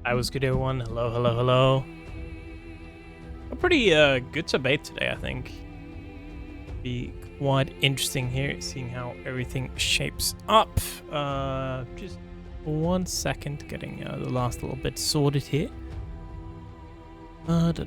I was good, everyone. Hello, hello, hello. A pretty good debate today, I think. Be quite interesting here, seeing how everything shapes up. Just 1 second, getting the last little bit sorted here. Right.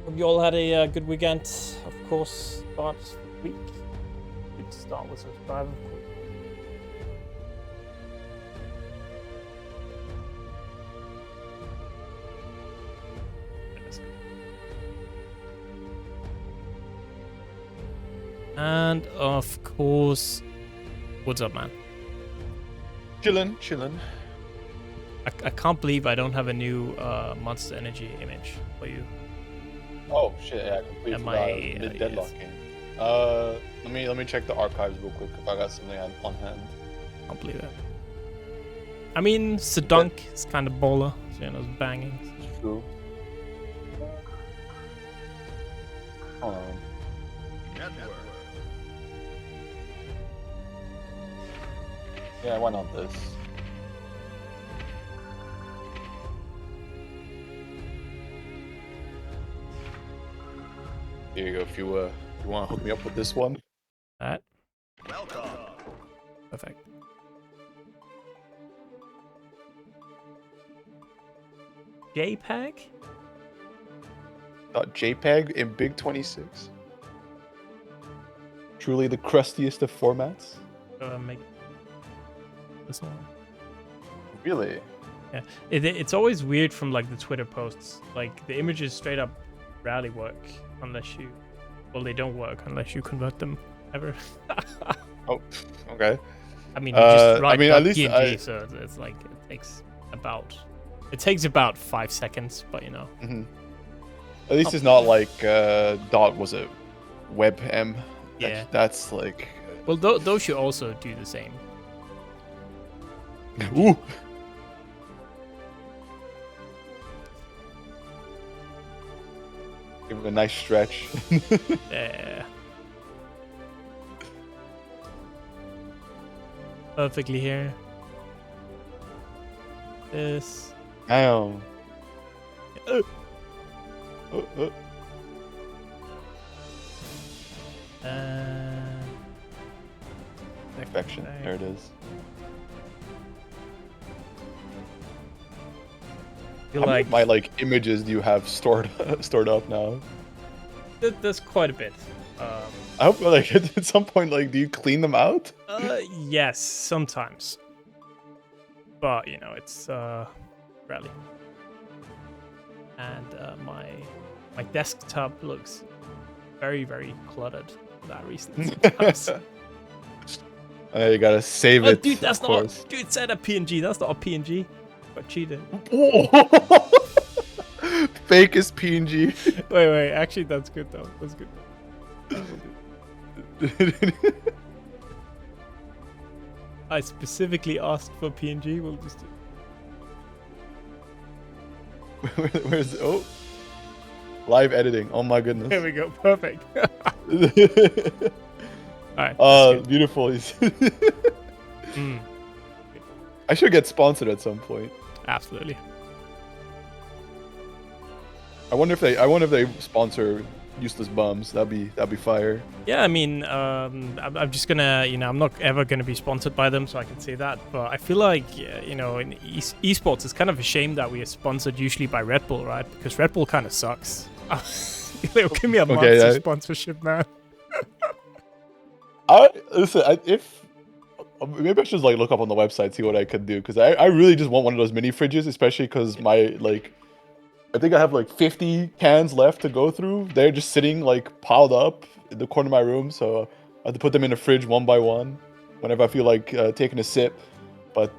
Hope you all had a good weekend. Of course, start the week. Good to start with some subscribe, of course. And of course, what's up, man? Chillin'. I can't believe I don't have a new Monster Energy image for you. Oh shit! Yeah, I completely forgot. The deadlock game. Let me check the archives real quick if I got something on hand. Can't believe it. I mean, Sedunk is kind of baller, so you know, those bangings. It's true. Hold on. Yeah, why not this? Here you go. If you want to hook me up with this one. Alright. Welcome. Perfect. JPEG? JPEG in Big 26. Truly the crustiest of formats. Make this one. Really? Yeah. It's always weird from like the Twitter posts. Like the images straight up rarely work unless you, well, they don't work unless you convert them ever. Oh, okay. I mean, you just write at least PNG, so it's like it takes about 5 seconds, but you know. Mm-hmm. At least it's not like dot was it WebM. Yeah. That's like. Well, those should also do the same. Ooh. Give him a nice stretch. Yeah. Perfectly here. This. Damn. Perfection. There it is. How many of my images do you have stored up now? There's quite a bit. I hope at some point do you clean them out? Yes, sometimes. But you know, it's rarely. And my desktop looks very, very cluttered for that reason. You gotta save it. Dude, that's not. Dude, it said a PNG. That's not a PNG. Got cheated. Fake is PNG. Wait. Actually, that's good though. That's good. I specifically asked for PNG. We'll just do. Where's live editing? Oh my goodness. There we go. Perfect. Alright. Beautiful. I should get sponsored at some point. Absolutely. I wonder if they sponsor useless bums. That'd be fire. Yeah, I mean, I'm just gonna, you know, I'm not ever gonna be sponsored by them, so I can say that. But I feel like, you know, in esports, it's kind of a shame that we are sponsored usually by Red Bull, right? Because Red Bull kind of sucks. They'll give me a monster sponsorship, man. Maybe I should look up on the website, see what I could do, because I really just want one of those mini fridges, especially because my I think I have 50 cans left to go through. They're just sitting piled up in the corner of my room, so I have to put them in the fridge one by one whenever I feel like taking a sip. But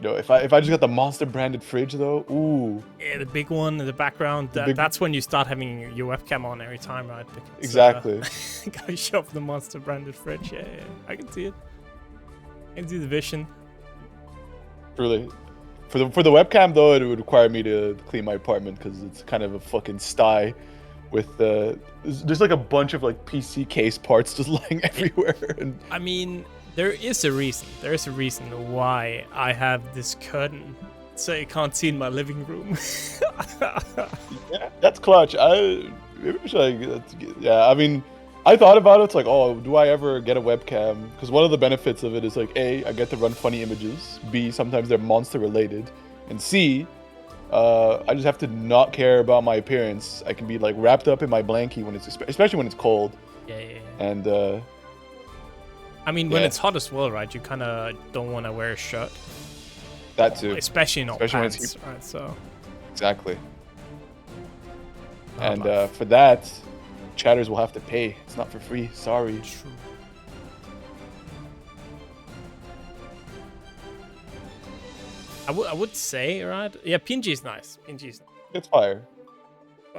You know, if I just got the monster branded fridge though, ooh. Yeah, the big one in the background. That's when you start having your webcam on every time, right? Because, exactly. Gotta shove the monster branded fridge. Yeah, I can see it. I can see the vision. Truly. For the webcam though, it would require me to clean my apartment because it's kind of a fucking sty with there's like a bunch of like PC case parts just lying everywhere. And I mean, there is a reason. There is a reason why I have this curtain, so you can't see in my living room. yeah, that's clutch. I mean, I thought about it. It's like, oh, do I ever get a webcam? Because one of the benefits of it is like, A, I get to run funny images. B, sometimes they're monster related. And C, I just have to not care about my appearance. I can be like wrapped up in my blankie when it's, especially when it's cold. Yeah. And I mean, when it's hot as well, right? You kind of don't want to wear a shirt. That too. Especially not pants, when it's right? So. Exactly. And for that, chatters will have to pay. It's not for free. Sorry. True. I would say, right? Yeah, PNG is nice. PNG is nice. It's fire.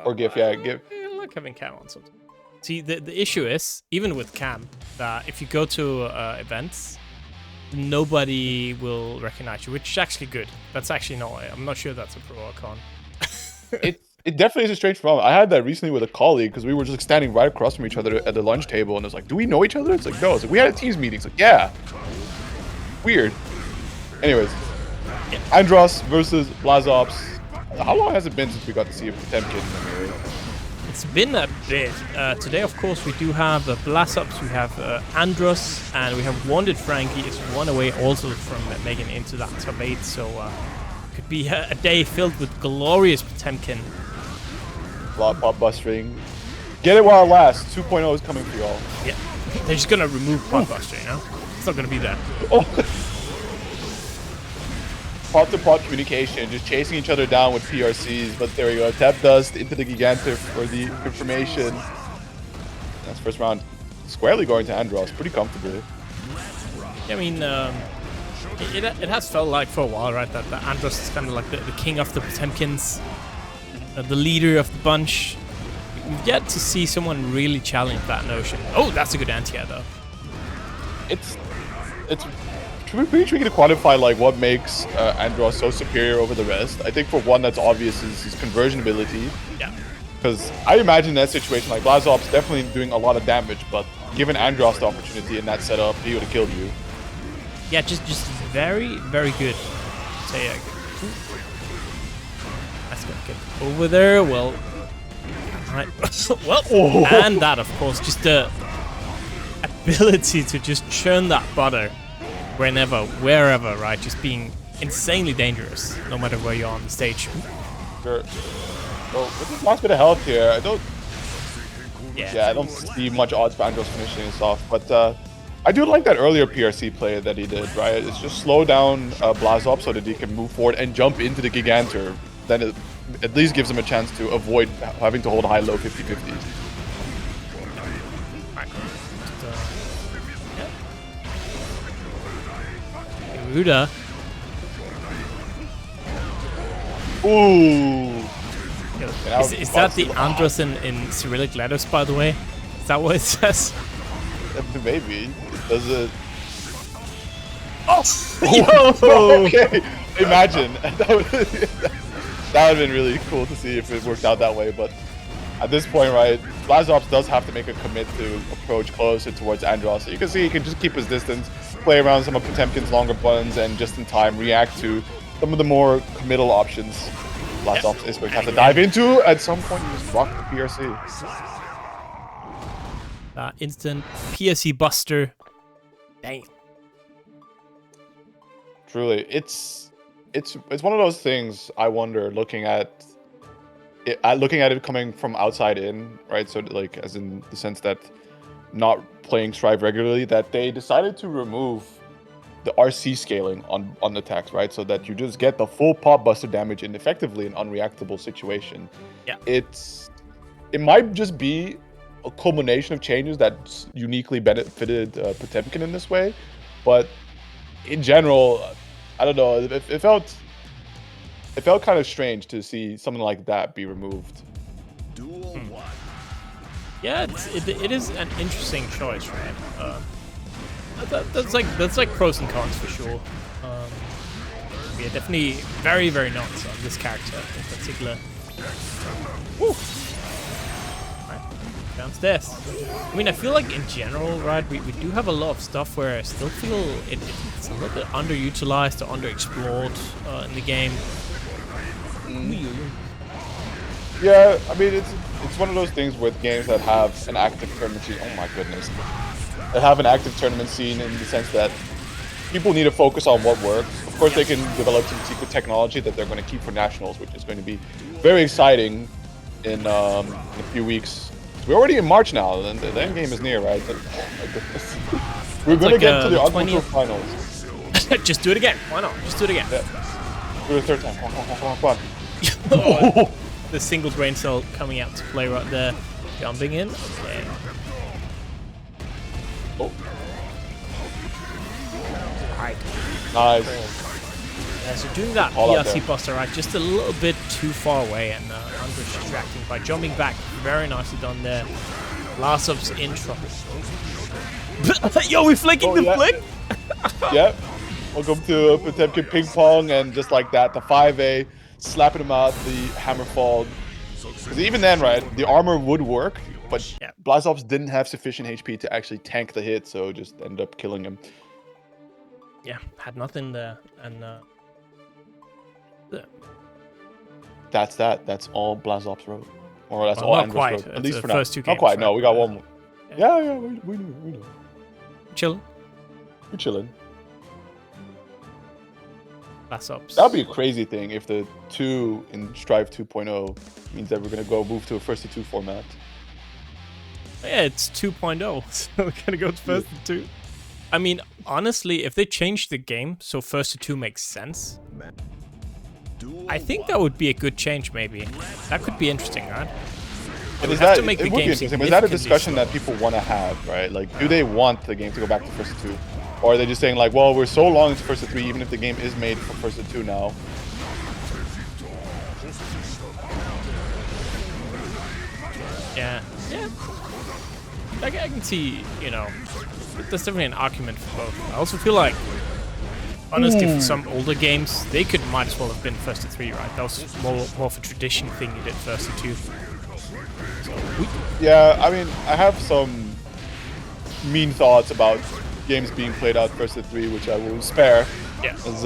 Or GIF, yeah, GIF. I like having cam on sometimes. See, the issue is, even with cam, that if you go to events, nobody will recognize you, which is actually good. That's actually not. I'm not sure that's a pro or con. It definitely is a strange problem. I had that recently with a colleague because we were just like, standing right across from each other at the lunch table, and it's like, do we know each other? It's like, no. It's like, we had a Teams meeting. It's like, yeah. Weird. Anyways, Andros versus Blazobs. How long has it been since we got to see a Potemkin? It's been a bit. Today, of course, we do have Blazobs, we have Andros, and we have WantedFranky is one away also from making it into that top 8. So could be a day filled with glorious Potemkin. Pop bustering. Get it while it lasts. 2.0 is coming for y'all. Yeah, they're just gonna remove pot buster, you know? It's not gonna be there. Oh. Pot-to-pot communication, just chasing each other down with PRCs, but there we go. Tap dust into the Gigantor for the information. That's first round. Squarely going to Andros, pretty comfortably. I mean, it has felt like for a while, right, that Andros is kind of like the king of the Potemkins, the leader of the bunch. We've yet to see someone really challenge that notion. Oh, that's a good anti-air, though. It's pretty tricky to quantify like what makes Andros so superior over the rest. I think for one that's obvious is his conversion ability. Yeah. Because I imagine that situation, like Blazobs definitely doing a lot of damage, but given Andros the opportunity in that setup, he would have killed you. Yeah, just very, very good. Say, that's gonna get over there. Well, right. Well, and that, of course, just the ability to just churn that butter whenever, wherever, right? Just being insanely dangerous, no matter where you're on the stage. Sure. So with this last bit of health here, I don't see much odds for Andros finishing this off, but I do like that earlier PRC play that he did, right? It's just slow down Blazobs so that he can move forward and jump into the Gigantor. Then it at least gives him a chance to avoid having to hold high-low 50-50s. Ruda. Ooh. Is that the Andros in Cyrillic letters, by the way? Is that what it says? Maybe. Does it? Oh! Okay. Imagine. That would have been really cool to see if it worked out that way, but at this point, right, Blazobs does have to make a commit to approach closer towards Andros. So you can see he can just keep his distance, play around some of Potemkin's longer buttons, and just in time react to some of the more committal options Blazobs is going to have to dive into. At some point, you just rock the PRC. Instant PSC buster. Dang. Truly, it's one of those things I wonder looking at it coming from outside in, right? So like as in the sense that not playing Strive regularly, that they decided to remove the RC scaling on attacks, right? So that you just get the full pop buster damage in effectively an unreactable situation. Yeah. It might just be a culmination of changes that uniquely benefited Potemkin in this way, but in general, I don't know. It felt kind of strange to see something like that be removed. Yeah, it is an interesting choice, right? That's like pros and cons for sure. Yeah, definitely very, very nuts on this character in particular. Woo. Right, downstairs. I mean, I feel like in general, right, we do have a lot of stuff where I still feel it's a little bit underutilized or underexplored in the game. Yeah, I mean, it's one of those things with games that have an active tournament scene. Oh my goodness. That have an active tournament scene in the sense that people need to focus on what works. Of course, they can develop some secret technology that they're going to keep for nationals, which is going to be very exciting in a few weeks. We're already in March now, and the end game is near, right? But, oh my goodness. We're going to get to the Ultimate Finals. Just do it again. Why not? Just do it again. Yeah. Do it a third time. Come on. Oh, the single brain cell coming out to play right there. Jumping in. Okay. Oh. Right. Nice. Yeah, so doing that PRC buster right just a little bit too far away, and Andres distracting by jumping back. Very nicely done there. Blazobs in trouble. Yo, we flicking the flick? Yep. Welcome to Potemkin ping pong, and just like that, the 5A slapping him out, the hammer fall. Because even then, right, the armor would work, but Blazobs didn't have sufficient HP to actually tank the hit, so just ended up killing him. Yeah, had nothing there, and that's that. That's all Blazobs wrote, or that's all Andres wrote. At least for now. First two games, not quite. No, we got one more. Yeah, we know. Chilling. We're chilling. Blazobs. That'd be a crazy thing if the 2 in Strive 2.0 means that we're gonna move to a first to 2 format. Yeah, it's 2.0, so we're gonna go to first to 2. I mean, honestly, if they change the game so first to 2 makes sense, I think that would be a good change. Maybe that could be interesting, right? But is that, it would be interesting. Is that a discussion that people want to have, right? Like, do they want the game to go back to first to 2? Or are they just saying like, well, we're so long into first to 3, even if the game is made for first to 2 now? Yeah. Like, I can see, there's definitely an argument for both. I also feel like, honestly, for some older games, they might as well have been first to 3, right? That was more of a tradition thing you did first to 2. So yeah, I mean, I have some mean thoughts about games being played out first to 3, which I will spare. Yeah. As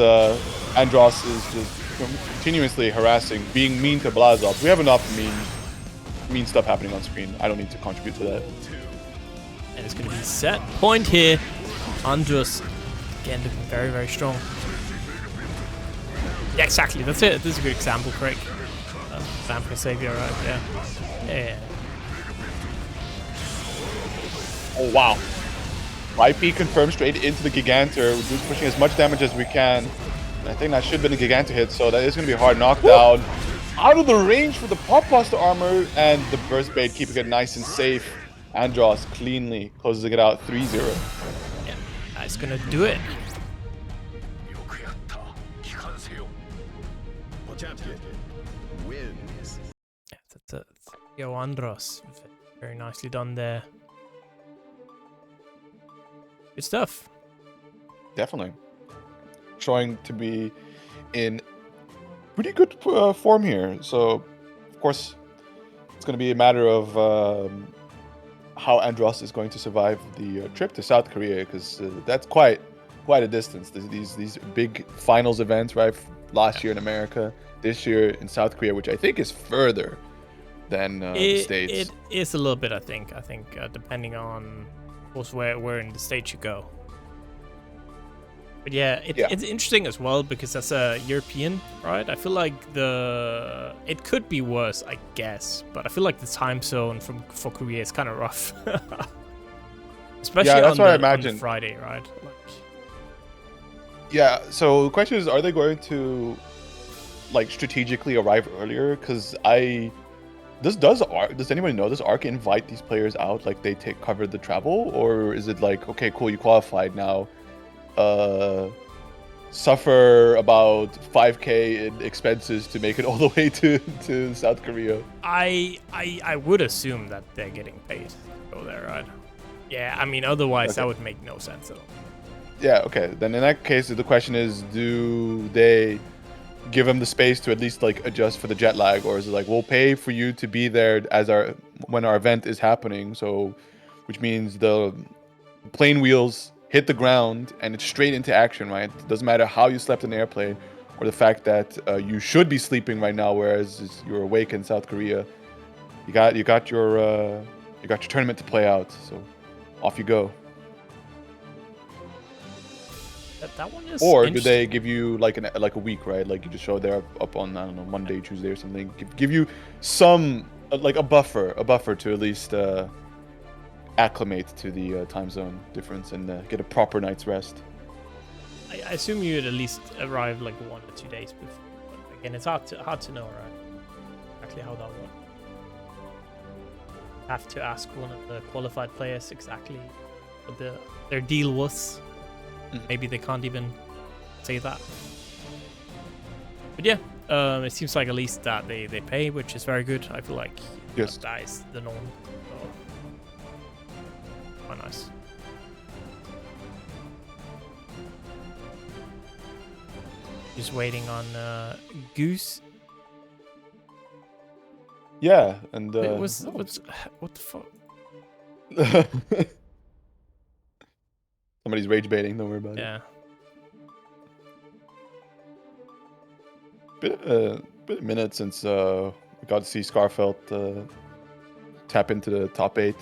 Andros is just continuously harassing, being mean to Blazobs. We have enough mean stuff happening on screen. I don't need to contribute to that. And it's going to be set point here. Andros, again, looking very, very strong. Yeah, exactly. That's it. This is a good example, Craig. Vampire Savior right there. Yeah. Oh, wow. YP confirmed straight into the Gigantor. We're just pushing as much damage as we can. And I think that should have been a Gigantor hit, so that is going to be a hard knockdown. Out of the range for the Pop Buster armor, and the Burst Bait keeping it nice and safe. Andros cleanly closes it out 3-0. Yeah, that's going to do it. Yeah, that's Yo, Andros. Very nicely done there. Good stuff. Definitely. Showing to be in pretty good form here. So, of course, it's going to be a matter of how Andros is going to survive the trip to South Korea, because that's quite a distance. These big finals events, right? Last year in America, this year in South Korea, which I think is further than the States. It is a little bit, I think. Depending on, of course, where in the States you go. But yeah, it's interesting as well, because as a European, right, I feel like it could be worse, I guess. But I feel like the time zone for Korea is kind of rough. Especially on the Friday, right? Yeah, so the question is, are they going to like strategically arrive earlier? Because does anybody know, does ARC invite these players out, like they cover the travel, or is it like, okay, cool, you qualified now, suffer about 5K in expenses to make it all the way to South Korea. I would assume that they're getting paid to go there, right? Yeah, I mean, otherwise that would make no sense at all. Yeah, okay. Then in that case, the question is, do they give them the space to at least like adjust for the jet lag, or is it like, we'll pay for you to be there as when our event is happening, so which means the plane wheels hit the ground and it's straight into action, right? It doesn't matter how you slept in the airplane or the fact that you should be sleeping right now, whereas you're awake in South Korea. You got your tournament to play out, so off you go. That one is. Or do they give you like a week, right? Like you just show they're up on, I don't know, Monday, Tuesday or something. Give you some like a buffer to at least acclimate to the time zone difference and get a proper night's rest. I assume you'd at least arrive like 1 or 2 days before. But again, it's hard to know, right? Exactly how that works. Have to ask one of the qualified players exactly what their deal was. Maybe they can't even say that. But yeah, it seems like at least that they pay, which is very good. I feel like yes, that is the norm. So, quite nice. Just waiting on Goose. Yeah, and what the fuck? Somebody's rage baiting. Don't worry about it. Yeah. Bit of minute since we got to see Skarfelt tap into the top 8.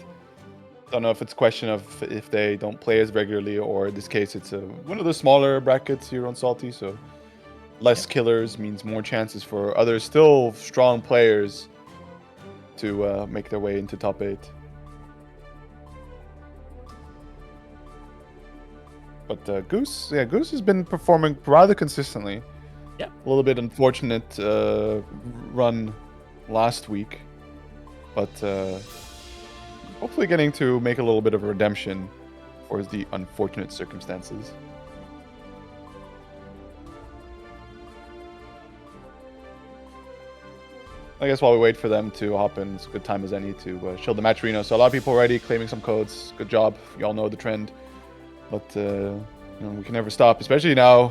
Don't know if it's a question of if they don't play as regularly, or in this case, it's one of the smaller brackets here on Salty. So less killers means more chances for other still strong players to make their way into top 8. But Goose has been performing rather consistently. Yeah. A little bit unfortunate run last week, but hopefully getting to make a little bit of a redemption for the unfortunate circumstances. I guess while we wait for them to hop in, it's a good time as any to show the match arena. So a lot of people already claiming some codes. Good job. Y'all know the trend. But we can never stop, especially now.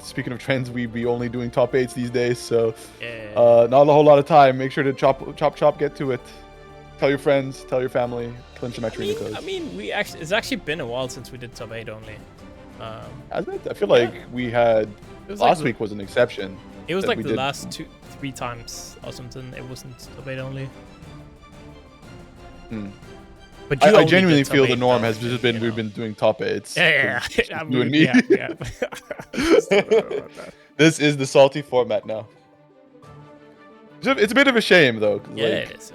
Speaking of trends, we be only doing top 8s these days, so not a whole lot of time. Make sure to chop, get to it. Tell your friends, tell your family, clinch the match arena codes. I mean, it's actually been a while since we did top 8 only. Has it? I feel like we had last week was an exception. It was like the last 2-3 times or something. It wasn't top 8 only. But I genuinely feel the norm has just been we've been doing top 8s. Yeah. You and me. Yeah. This is the Salty format now. It's a bit of a shame though. Yeah, it is.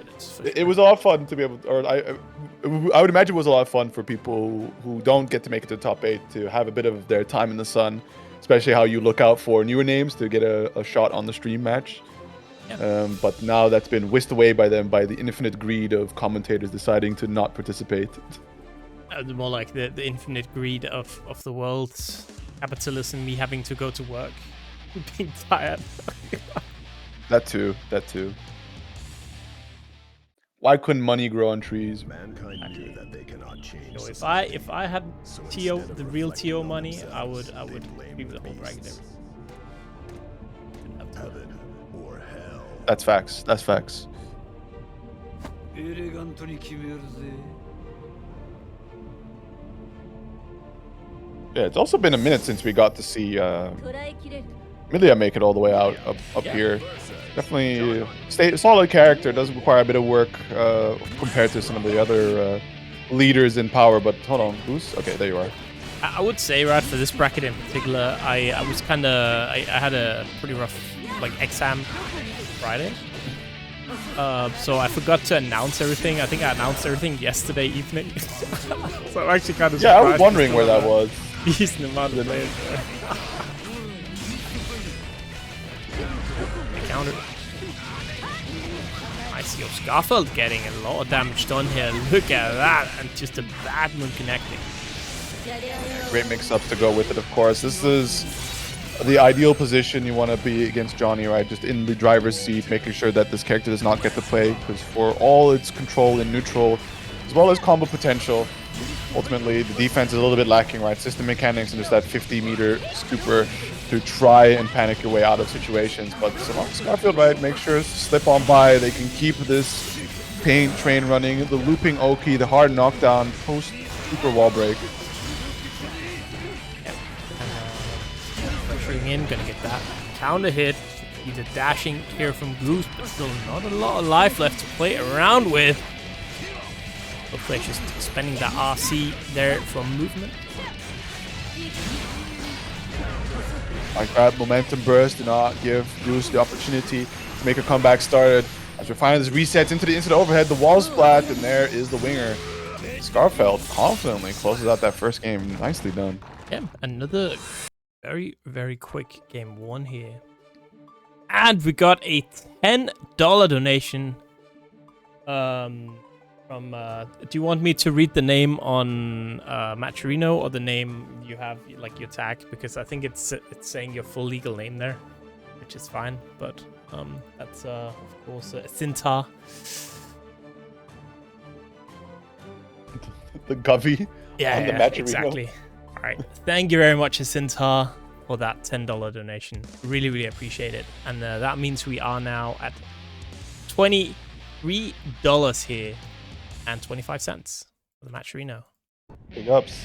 It was a lot of fun to be able to, or I would imagine it was a lot of fun for people who don't get to make it to the top 8 to have a bit of their time in the sun, especially how you look out for newer names to get a shot on the stream match. Yeah. But now that's been whisked away by them by the infinite greed of commentators deciding to not participate. More like the infinite greed of the world, capitalism, me having to go to work, being tired. That too. Why couldn't money grow on trees? Mankind knew that they cannot change. So if I had TO, the real TO money, I would leave the whole bracket. That's facts. Yeah, it's also been a minute since we got to see Millia make it all the way out up here. Definitely a solid character. Does require a bit of work compared to some of the other leaders in power. But hold on, Goose. Okay, there you are. I would say, right, for this bracket in particular, I was kind of I had a pretty rough exam Friday. So I forgot to announce everything. I think I announced everything yesterday evening. So I'm actually kind of I was wondering where that was. Decent amount of players there. Counter. I see Skarfelt getting a lot of damage done here. Look at that, and just a bad moon connecting. Great mix-ups to go with it, of course. This is the ideal position you want to be against Johnny, right? Just in the driver's seat, making sure that this character does not get to play, because for all its control in neutral, as well as combo potential, ultimately the defense is a little bit lacking, right? System mechanics and just that 50-meter scooper to try and panic your way out of situations. But so long as Skarfelt, right, make sure to slip on by, they can keep this pain train running, the looping Oki, the hard knockdown, post super wall break. Pressuring in, gonna get that counter hit. He's a dashing here from Goose, but still not a lot of life left to play around with. Hopefully just spending that RC there for movement. Like that momentum burst did not give Goose the opportunity to make a comeback started. As we find this resets into the instant overhead, the wall splat, and there is the winger. Skarfelt confidently closes out that first game. Nicely done. Yeah, another very, very quick game one here. And we got a $10 donation from do you want me to read the name on Maturino or the name you have, like your tag? Because I think it's saying your full legal name there, which is fine, but that's of course Sintar. The Govy. Yeah, on the Maturino. exactly. All right, thank you very much, Sintar, for that $10 donation. Really, really appreciate it. And that means we are now at $23 here and 25 cents for the Maturino. Big ups.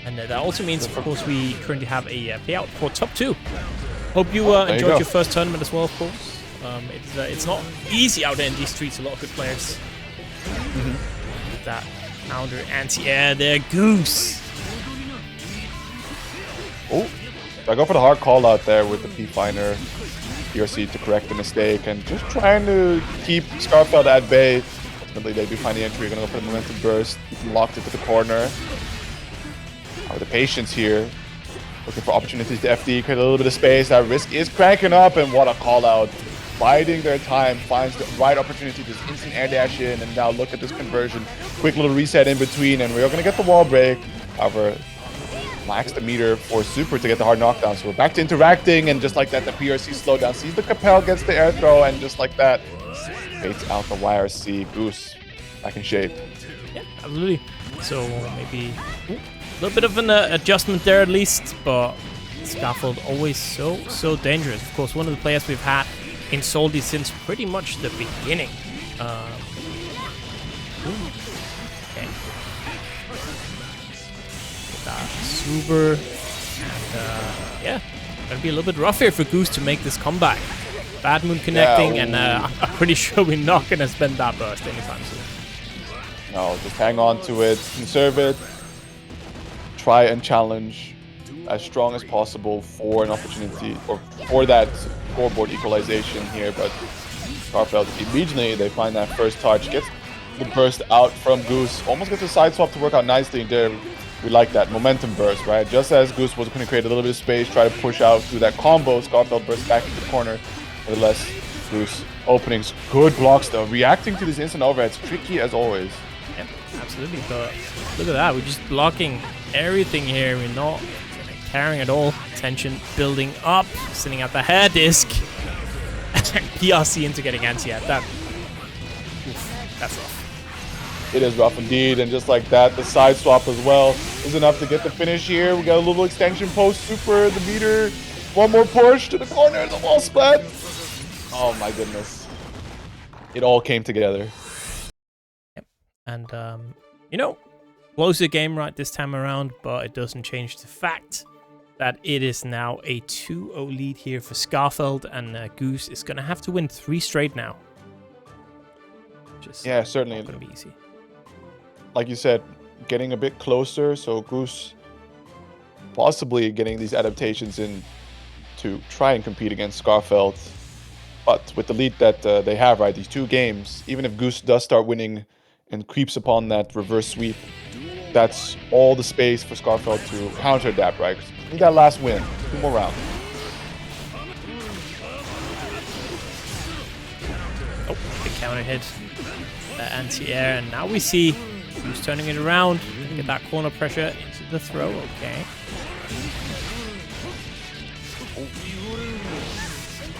And that also means, of course, we currently have a payout for top 2. Hope you enjoyed go. your first tournament as well, of course. It's not easy out there in these streets. A lot of good players. With that counter anti-air there, Goose. Oh, I go for the hard call out there with the P-Finer. PRC to correct the mistake and just trying to keep Skarfelt at bay. Ultimately, they do find the entry. Gonna go for the momentum burst. Keep him locked into the corner. With the patience here, looking for opportunities to FD, create a little bit of space. That risk is cranking up, and what a call out. Biding their time, finds the right opportunity, just instant air dash in, and now look at this conversion. Quick little reset in between, and we're gonna get the wall break. However, lacks the meter for Super to get the hard knockdown. So we're back to interacting, and just like that, the PRC slowdown sees the Capel, gets the air throw, and just like that, baits out the YRC. Goose back in shape. Yeah, absolutely. So maybe a little bit of an adjustment there at least, but Skarfelt always so dangerous. Of course, one of the players we've had in Salty since pretty much the beginning. Okay. Super, and yeah, gonna be a little bit rough here for Goose to make this comeback. Bad moon connecting, and I'm pretty sure we're not gonna spend that burst anytime soon. No, just hang on to it, conserve it, try and challenge as strong as possible for an opportunity or for that scoreboard equalization here. But Skarfelt immediately they find that first touch, gets the burst out from Goose, almost gets the side swap to work out nicely there. We like that momentum burst, right? Just as Goose was going to create a little bit of space, try to push out through that combo, Skarfelt burst back into the corner. Nevertheless, Goose openings, good blocks though. Reacting to these instant overheads, tricky as always. Yep, absolutely. But look at that, we're just blocking everything here. We're not caring at all. Tension building up, sending out the hair disc. PRC into getting anti-air. That's rough. It is rough indeed, and just like that, the side swap as well is enough to get the finish here. We got a little extension post super, the meter, one more push to the corner, the wall splat. Oh my goodness. It all came together. Yep. And, you know, closer game right this time around, but it doesn't change the fact that it is now a 2-0 lead here for Skarfelt, and Goose is going to have to win 3 straight now. Just Yeah, certainly. not going to be easy. Like you said, getting a bit closer, so Goose possibly getting these adaptations in to try and compete against Skarfelt. But with the lead that they have, right, these 2 games, even if Goose does start winning and creeps upon that reverse sweep, that's all the space for Skarfelt to counter adapt, right? Need that last win, 2 more rounds. Oh, big counter hit. Anti-air, and now we see Goose turning it around. Get that corner pressure into the throw. Okay.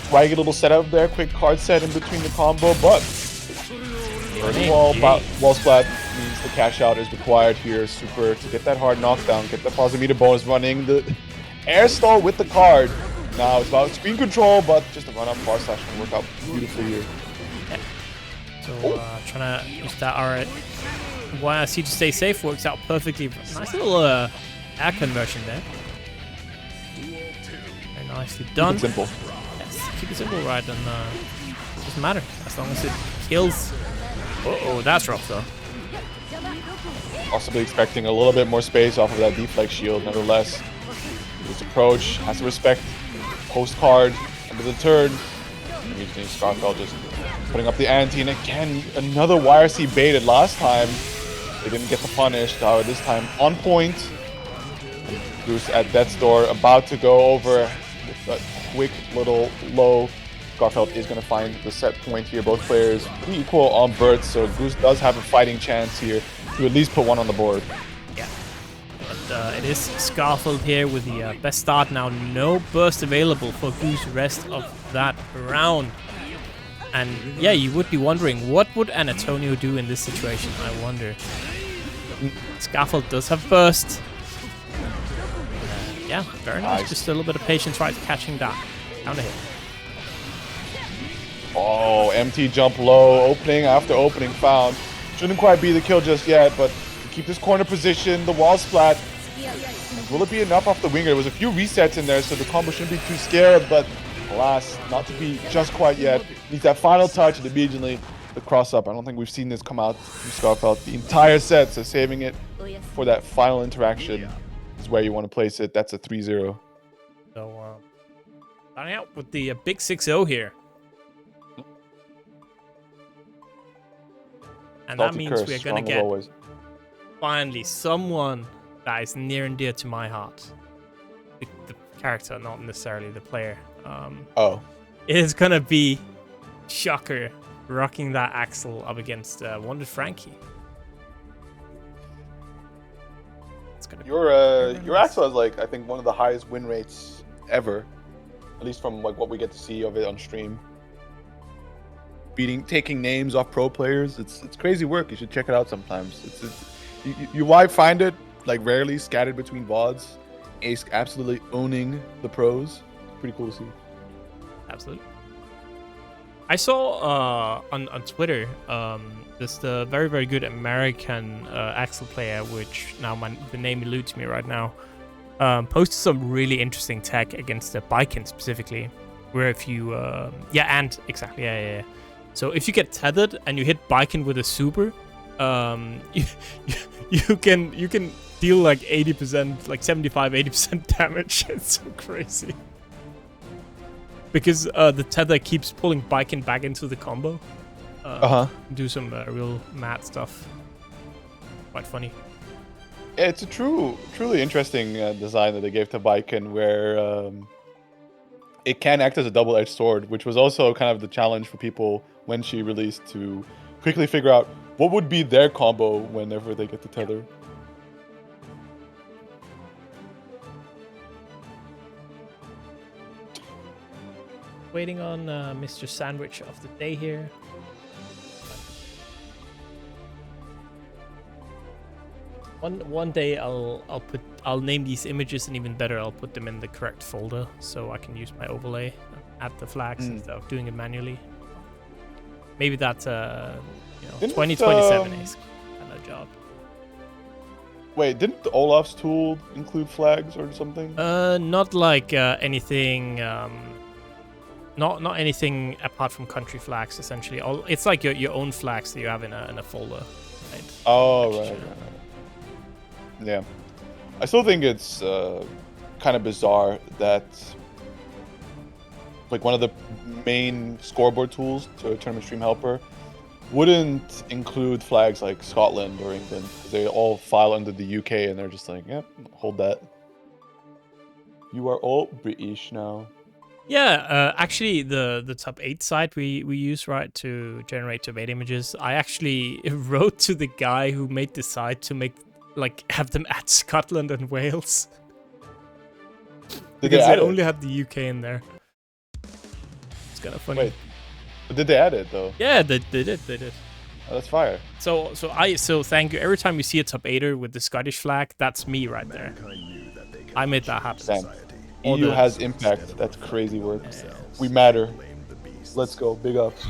Swaggy little setup there, quick card set in between the combo, but wall splat means the cash out is required here. Super to get that hard knockdown, get the positive bonus running. The air stall with the card. Now it's about screen control, but just a run up bar slash can work out beautifully here. Yeah. So trying to use that YRC to stay safe works out perfectly. Nice little air conversion there. Very nicely done. Keep it simple. Yes, keep it simple, right? And doesn't matter as long as it kills. Uh-oh, that's rough though. Possibly expecting a little bit more space off of that deflect shield. Nevertheless, this approach has to respect postcard end of the turn. Skarfelt just putting up the ante, and again another YRC baited. Last time they didn't get the punish. However, this time on point. Goose at death's door, about to go over with a quick little low. Skarfelt is going to find the set point here. Both players pretty equal on birds, so Goose does have a fighting chance here to at least put one on the board. Yeah, but it is Skarfelt here with the best start now. No burst available for Goose rest of that round. And yeah, you would be wondering, what would Antonio do in this situation? I wonder. Skarfelt does have burst. Yeah, very nice. Just a little bit of patience right catching that. Down to hit. Oh, empty jump low, opening after opening found. Shouldn't quite be the kill just yet, but to keep this corner position, the wall splat. Will it be enough off the winger? There was a few resets in there, so the combo shouldn't be too scared, but alas, not to be just quite yet. Needs that final touch and immediately the cross up. I don't think we've seen this come out from Skarfelt the entire set, so saving it for that final interaction is where you want to place it. That's a 3-0. So, starting out with the big 6-0 here. And that means we're going to get finally someone that is near and dear to my heart. The character, not necessarily the player. It is going to be Shocker rocking that Axel up against WantedFranky. Your Axel has like I think one of the highest win rates ever, at least from like what we get to see of it on stream. Taking names off pro players, it's crazy work. You should check it out sometimes. You might find it like rarely scattered between VODs. Ace absolutely owning the pros. Pretty cool to see. Absolutely. I saw on Twitter this very, very good American Axel player, which now the name eludes me right now, posted some really interesting tech against the Potemkin specifically, where if you yeah. So if you get tethered and you hit Potemkin with a super, you can deal like 80%, like 75-80% damage. It's so crazy. Because the tether keeps pulling Potemkin back into the combo. Do some real mad stuff. Quite funny. Yeah, it's a truly interesting design that they gave to Potemkin, where it can act as a double-edged sword, which was also kind of the challenge for people when she released, to quickly figure out what would be their combo whenever they get the tether. Waiting on Mr. Sandwich of the day here. One day I'll name these images, and even better, I'll put them in the correct folder so I can use my overlay, add the flags instead of doing it manually. Maybe that's 2027 is kind of job. Wait, didn't Olaf's tool include flags or something? Not like anything. Not anything apart from country flags. Essentially, it's like your own flags that you have in a folder. Right? Oh, right. Yeah, I still think it's kind of bizarre that like one of the main scoreboard tools to a tournament stream helper wouldn't include flags like Scotland or England, because they all file under the UK, and they're just like, yep, hold that. You are all British now. Yeah, actually, the top 8 site we use, right, to generate top 8 images, I actually wrote to the guy who made the site to have them add Scotland and Wales. Did because they add they it? only have the UK in there. It's kind of funny. Wait, but did they add it though? Yeah, they did. Oh, that's fire. So thank you. Every time you see a top 8er with the Scottish flag, that's me right there. I made that happen. Sam, All EU the- has impact. That's crazy work. We matter. Let's go. Big ups.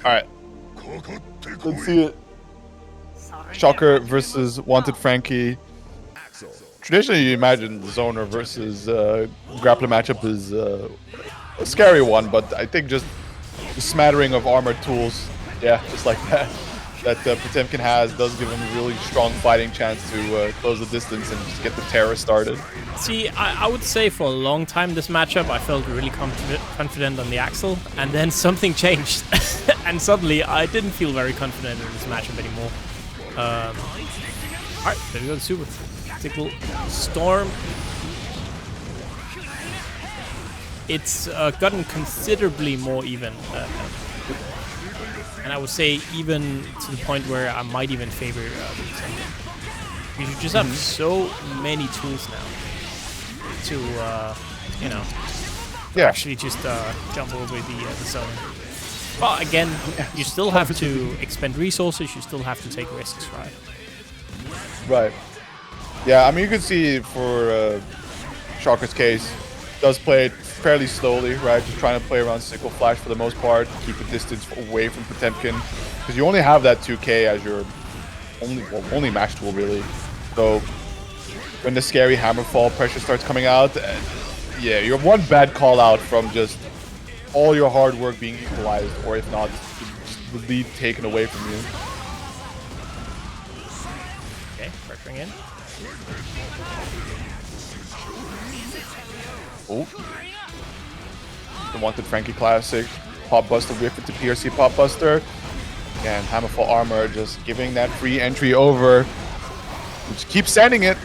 Alright. Let's see it. Shocker versus WantedFranky. Traditionally, you imagine the zoner versus grappler matchup is a scary one, but I think just the smattering of armored tools, yeah, just like that, Potemkin has, does give him a really strong fighting chance to close the distance and just get the terror started. See, I would say for a long time this matchup I felt really confident on the Axel, and then something changed, and suddenly I didn't feel very confident in this matchup anymore. Alright, there we go, the super. Tickle Storm. It's gotten considerably more even. And I would say even to the point where I might even favor the Tekken. You just have so many tools now to, you know, actually just jump over the zone. But again, you still have to expend resources, you still have to take risks, right? Right. Yeah, I mean, you can see for Shocker's case, does play it fairly slowly, right? Just trying to play around Sickle Flash for the most part, keep the distance away from Potemkin, because you only have that 2K as your only match tool, really. So when the scary Hammerfall pressure starts coming out, yeah, you're one bad call out from just all your hard work being equalized, or if not, just the lead taken away from you. Okay, pressuring in. Oh. The WantedFranky classic. Pop Buster whip it to PRC Pop Buster. And Hammerfall Armor just giving that free entry over. Just keep sending it.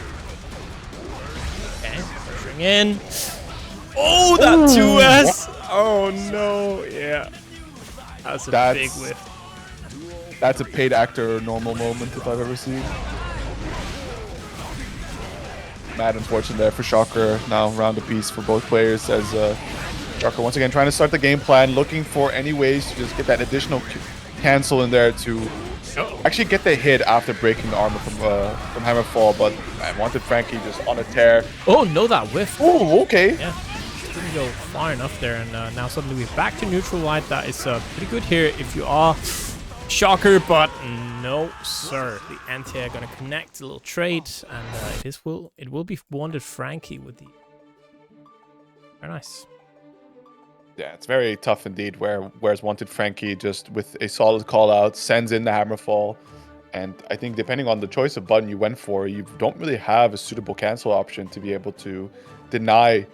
Okay, pressuring in. Oh, that 2S! Oh no, yeah. That's a big whiff. That's a paid actor normal moment if I've ever seen. Mad unfortunate there for Shocker. Now round apiece for both players as Shocker once again trying to start the game plan, looking for any ways to just get that additional cancel in there to actually get the hit after breaking the armor from Hammerfall, but WantedFranky just on a tear. Oh no, that whiff. Oh, okay. Yeah, didn't go far enough there, and now suddenly we're back to neutral white. That is pretty good here if you are Shocker, but no sir. The anti are gonna connect a little trade, and it will be WantedFranky with the very nice. Yeah, it's very tough indeed. Whereas WantedFranky just with a solid call out sends in the Hammerfall, and I think depending on the choice of button you went for, you don't really have a suitable cancel option to be able to deny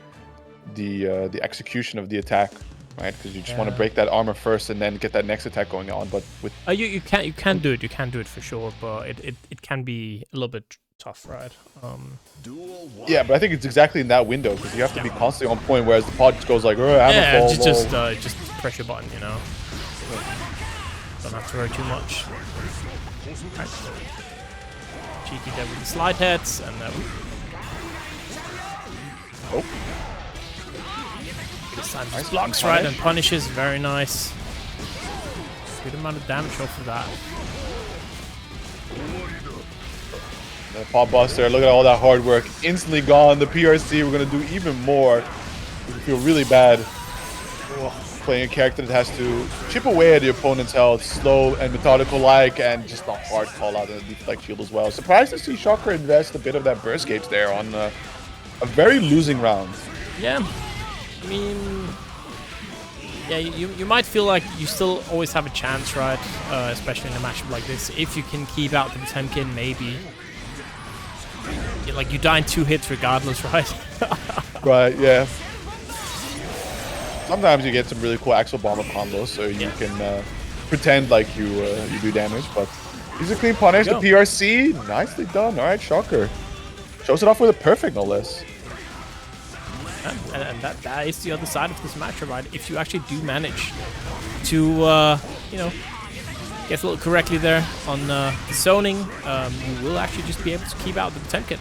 the execution of the attack. Right, because you just want to break that armor first and then get that next attack going on. But with you can do it for sure, but it can be a little bit tough, right? Yeah, but I think it's exactly in that window because you have to be constantly on point, whereas the pod just goes like, just press your button, you know. Don't have to worry too much. Right. Cheeky there with the slide heads and this time nice blocks right and punishes, very nice. Good amount of damage off of that. The Pop Buster, look at all that hard work. Instantly gone. The PRC, we're going to do even more. We feel really bad playing a character that has to chip away at the opponent's health, slow and methodical like, and just a hard call out and a deflect shield as well. Surprised to see Shocker invest a bit of that burst gauge there on a very losing round. Yeah. I mean, yeah, you might feel like you still always have a chance, right? Especially in a matchup like this. If you can keep out the Potemkin, maybe. Like, you die in 2 hits regardless, right? Right, yeah. Sometimes you get some really cool Axel Bomber combos, so you can pretend like you do damage, but he's a clean punish. The PRC, nicely done. All right, Shocker. Shows it off with a perfect, no less. And that is the other side of this matchup, right? If you actually do manage to, you know, get a little correctly there on the zoning, you will actually just be able to keep out the Potemkin.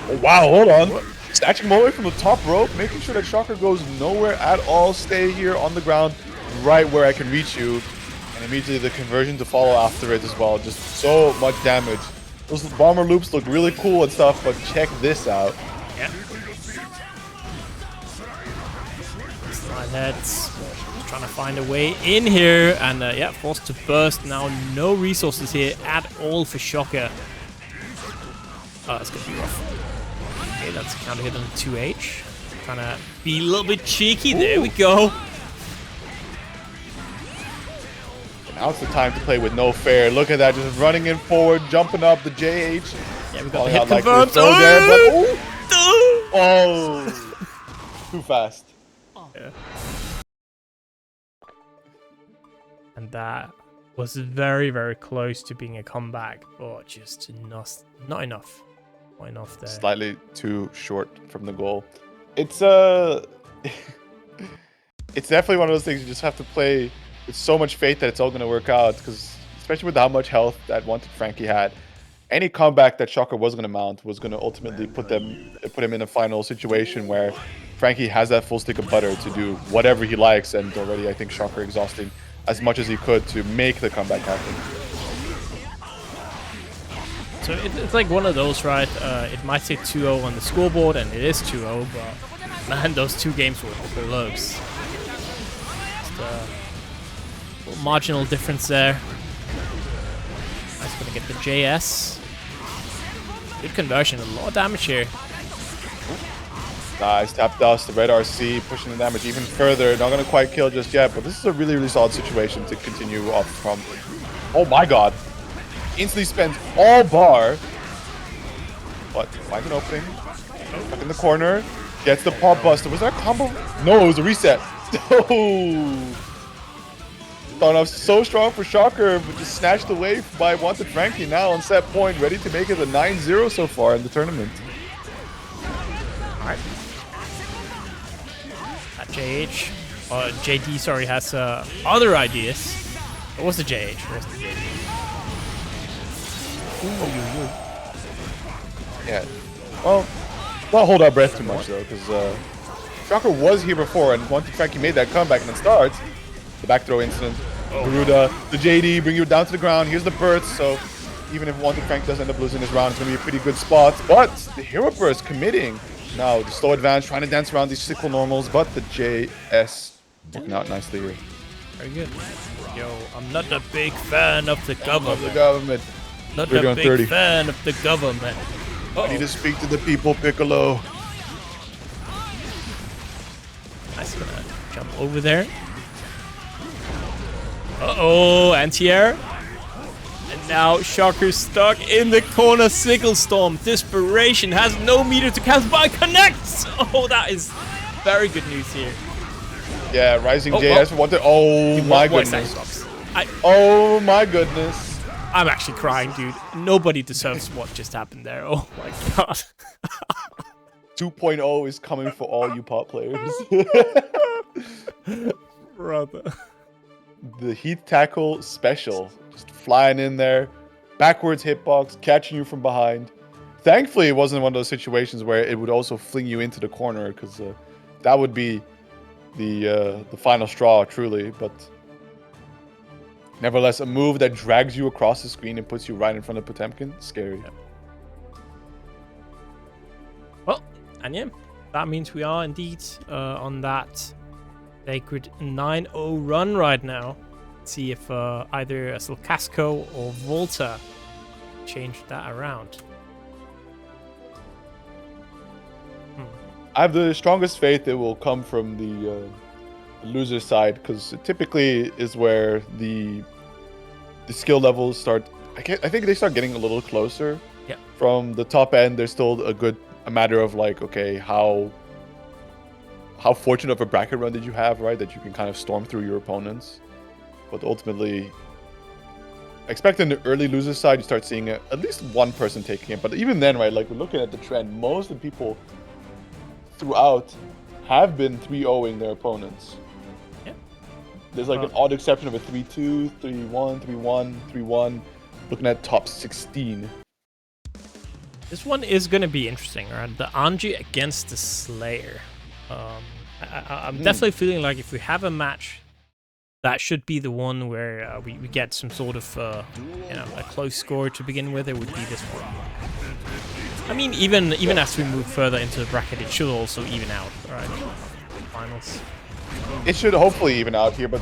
Oh, wow, hold on. Snatching him away from the top rope, making sure that Shocker goes nowhere at all. Stay here on the ground, right where I can reach you. And immediately the conversion to follow after it as well. Just so much damage. Those bomber loops look really cool and stuff, but check this out. Yeah. Slide heads. Just trying to find a way in here. And yeah, forced to burst. Now no resources here at all for Shocker. Oh, that's going to be rough. Okay, that's a counter hit on the 2H. Trying to be a little bit cheeky. Ooh. There we go. Now it's the time to play with no fair. Look at that, just running in forward, jumping up the JH. Yeah, we got the hit confirmed. Like there, but, oh, too fast. Yeah. And that was very, very close to being a comeback, but just not enough. Not enough there. Slightly too short from the goal. It's it's definitely one of those things you just have to play with so much faith that it's all going to work out, because especially with how much health that WantedFranky had, any comeback that Shocker was going to mount was going to ultimately put him in a final situation where Franky has that full stick of butter to do whatever he likes, and already I think Shocker exhausting as much as he could to make the comeback happen. So it's like one of those, right? It might say 2-0 on the scoreboard, and it is 2-0, but man, those two games were close. Just a little marginal difference there. That's gonna get the JS. Good conversion, a lot of damage here. Nice tap dust, the red RC pushing the damage even further. Not gonna quite kill just yet, but this is a really, really solid situation to continue off from. Oh my god. Instantly spends all bar. But finds an opening. Stuck in the corner. Gets the pop buster. Was that a combo? No, it was a reset. Oh. Thought off so strong for Shocker, but just snatched away by WantedFranky now on set point, ready to make it a 9-0 so far in the tournament. Alright. That JH, JD, sorry, has other ideas. What was the JH? What was the JD? Ooh. Yeah. Well, don't hold our breath too much though, because Shocker was here before, and WantedFranky made that comeback, and it starts. The back throw incident. Garuda, the JD, bring you down to the ground. Here's the burst, so even if WantedFranky does end up losing this round, it's going to be a pretty good spot. But the hero burst committing. Now the slow advance, trying to dance around these sickle normals, but the JS working out nicely here. Very good. Yo, I'm not a big fan of the government. Not a big 30. fan of the government. I need to speak to the people, Piccolo. Nice, gonna jump over there. Uh-oh, anti-air. And now Shocker's stuck in the corner. Sickle Storm. Desperation has no meter to cast, but connects. Oh, that is very good news here. Yeah, Rising JS wanted. Oh my goodness. Oh my goodness. I'm actually crying, dude. Nobody deserves what just happened there. Oh my god. 2.0 is coming for all you pop players. Brother. The Heat Tackle special. Just flying in there. Backwards hitbox, catching you from behind. Thankfully, it wasn't one of those situations where it would also fling you into the corner, because that would be the final straw, truly. But nevertheless, a move that drags you across the screen and puts you right in front of Potemkin. Scary. Yeah. Well, and yeah, that means we are indeed on that sacred 9-0 run right now. Let's see if either Salkazko or Volta change that around. I have the strongest faith it will come from the loser side, because it typically is where the skill levels start. I think they start getting a little closer. Yeah. From the top end, there's still a matter of like, okay, how fortunate of a bracket run did you have, right? That you can kind of storm through your opponents. But ultimately, expecting the early loser side, you start seeing at least one person taking it. But even then, right, like we're looking at the trend, most of the people throughout have been 3-0ing their opponents. Yeah. There's like an odd exception of a 3-2, 3-1, 3-1, 3-1. Looking at top 16. This one is going to be interesting, right? The Anji against the Slayer. I'm definitely feeling like if we have a match, that should be the one where we get some sort of, a close score to begin with. It would be this one. I mean, even as we move further into the bracket, it should also even out, right? Finals. It should hopefully even out here, but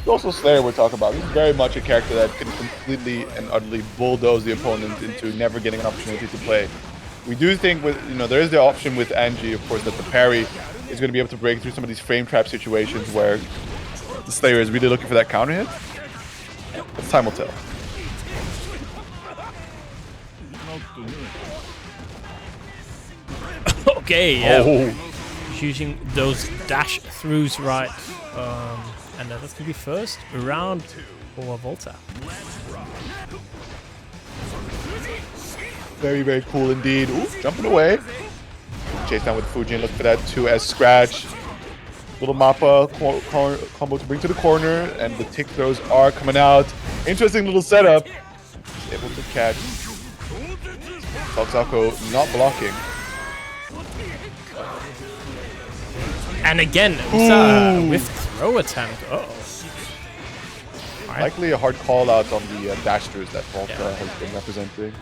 also Slayer we're talking about. He's very much a character that can completely and utterly bulldoze the opponent into never getting an opportunity to play. We do think with, there is the option with Anji, of course, that the parry is going to be able to break through some of these frame trap situations where the Slayer is really looking for that counter hit. But time will tell. Okay, yeah. Oh. Using those dash throughs right. And that's going to be first round for Volta. Very, very cool indeed. Ooh, jumping away. Chase down with Fuji and look for that 2S scratch. Little Mappa combo to bring to the corner, and the tick throws are coming out. Interesting little setup. Able to catch. Salkazko not blocking. And again, it's a whiff throw attempt. Uh-oh. Right. Likely a hard call out on the dashers that Volta has been representing.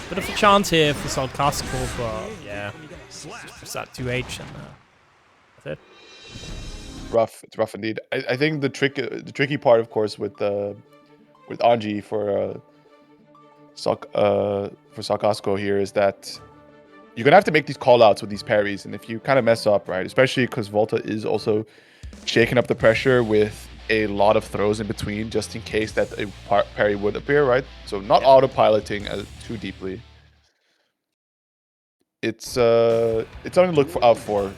Bit of a chance here for Salkazko, but yeah, just that 2H and that's it. Rough, it's rough indeed. I think the tricky part, of course, with Anji for Salkazko here is that you're gonna have to make these call outs with these parries, and if you kind of mess up, right, especially because Volta is also shaking up the pressure with a lot of throws in between, just in case that a parry would appear, right? So not autopiloting too deeply. It's something to look out for.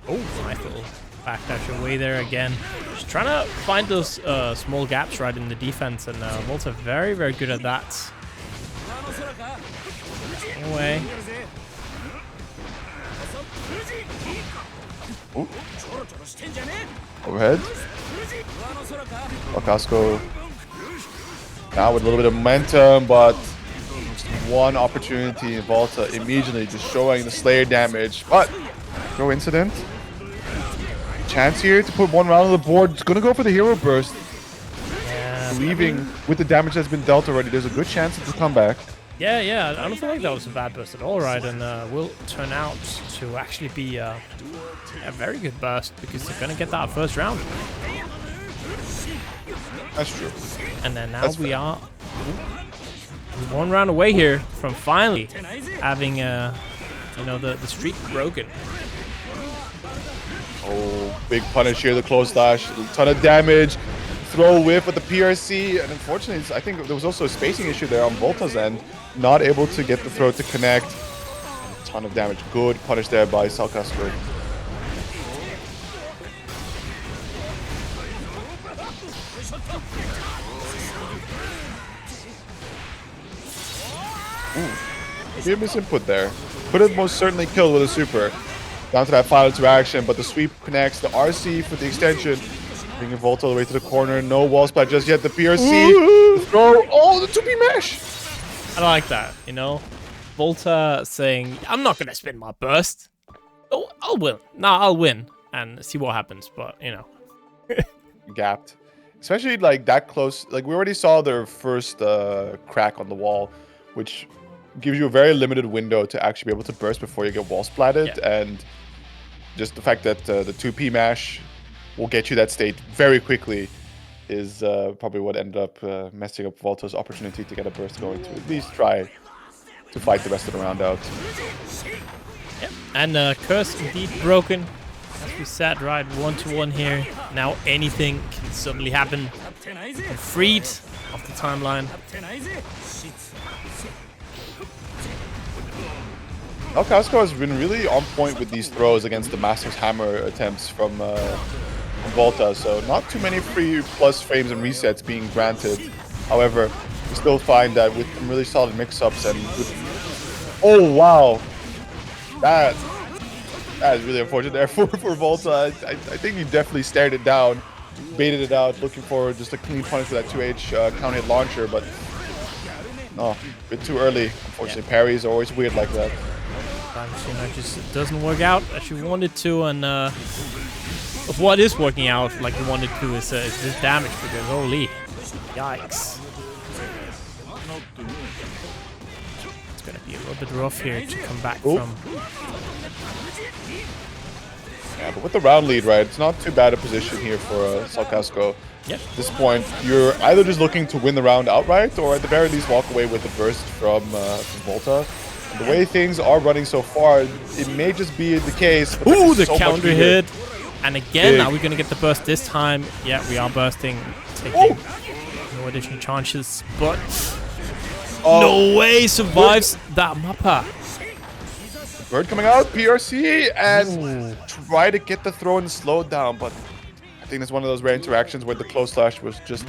Oh, nice little backdash away there again. Just trying to find those small gaps right in the defense, and Volta very, very good at that. Anyway. Ooh. Overhead. Salkazko now with a little bit of momentum, but just one opportunity in Volta immediately just showing the Slayer damage. But no incident. Chance here to put one round on the board. It's gonna go for the hero burst. Yeah, Believing with the damage that's been dealt already, there's a good chance to come back. Yeah, I don't feel like that was a bad burst at all, right? And will turn out to actually be a very good burst because they're gonna get that first round. That's true. And then now we are one round away here from finally having the streak broken. Oh, big punish here, the close dash, a ton of damage. Throw whiff with the PRC, and unfortunately, I think there was also a spacing issue there on Volta's end. Not able to get the throw to connect. A ton of damage. Good punish there by Salkazko. Maybe a misinput there. Could have most certainly killed with a super. Down to that final interaction, but the sweep connects. The RC for the extension. Bringing Volta all the way to the corner. No wall splat just yet. The PRC. The throw. Oh, the 2P mesh. I like that, Volta saying, I'm not going to spin my burst. Oh, I'll win. I'll win and see what happens, but, Gapped. Especially, like, that close. Like, we already saw their first crack on the wall, which gives you a very limited window to actually be able to burst before you get wall splatted. Yeah. And just the fact that the 2P mash will get you that state very quickly is probably what ended up messing up Volta's opportunity to get a burst going to at least try to fight the rest of the round out. Yep. And curse indeed broken. As we said, right, 1-1 here. Now anything can suddenly happen. I'm freed off the timeline. Salkazko has been really on point with these throws against the Master's Hammer attempts from Volta, so not too many free plus frames and resets being granted. However, we still find that with some really solid mix-ups and good Oh wow, that is really unfortunate there for Volta. I think he definitely stared it down, baited it out, looking for just a clean punish for that 2H counter hit launcher, but no, a bit too early. Unfortunately, parries are always weird like that. Sometimes, you know, it just doesn't work out as you wanted to, and of what is working out like you wanted to is this damage, because holy, yikes. It's gonna be a little bit rough here to come back from. Yeah, but with the round lead, right, it's not too bad a position here for Salkazko. Yep. At this point, you're either just looking to win the round outright, or at the very least walk away with a burst from Volta. And the way things are running so far, it may just be the case. Ooh, the counter hit. And again, are we going to get the burst this time? Yeah, we are bursting, taking no additional chances, but no way survives that mappa. Bird coming out, PRC, and try to get the throw and slow down, but I think it's one of those rare interactions where the close slash was just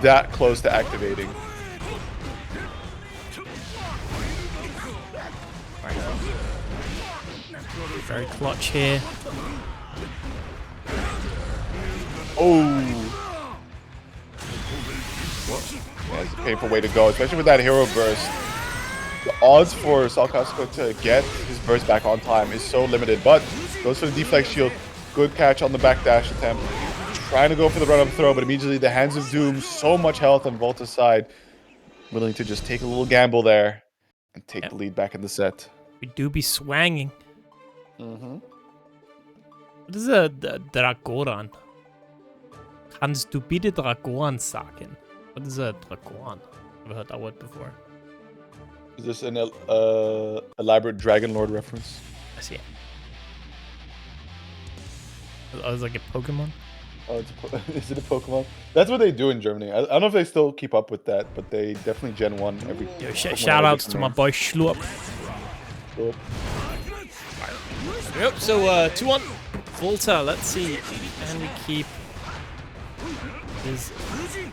that close to activating. Very clutch here. Oh. Yeah, it's a painful way to go, especially with that hero burst. The odds for Salkazko to get his burst back on time is so limited, but goes for the deflect shield. Good catch on the backdash attempt. Trying to go for the run-up throw, but immediately the Hands of Doom, so much health on Volta's side. Willing to just take a little gamble there and take the lead back in the set. We do be swanging. Mm-hmm. What is a Dragoran? Kannst du bitte Dragoran sagen? What is a Dragoran? Never heard that word before. Is this an elaborate Dragon Lord reference? I see. Oh, it's like a Pokemon? Oh, is it a Pokemon? That's what they do in Germany. I don't know if they still keep up with that, but they definitely Gen 1 every. Yo, shout outs to my boy Schlurp. Yep, so 2-1 Volta. Let's see. Can we keep his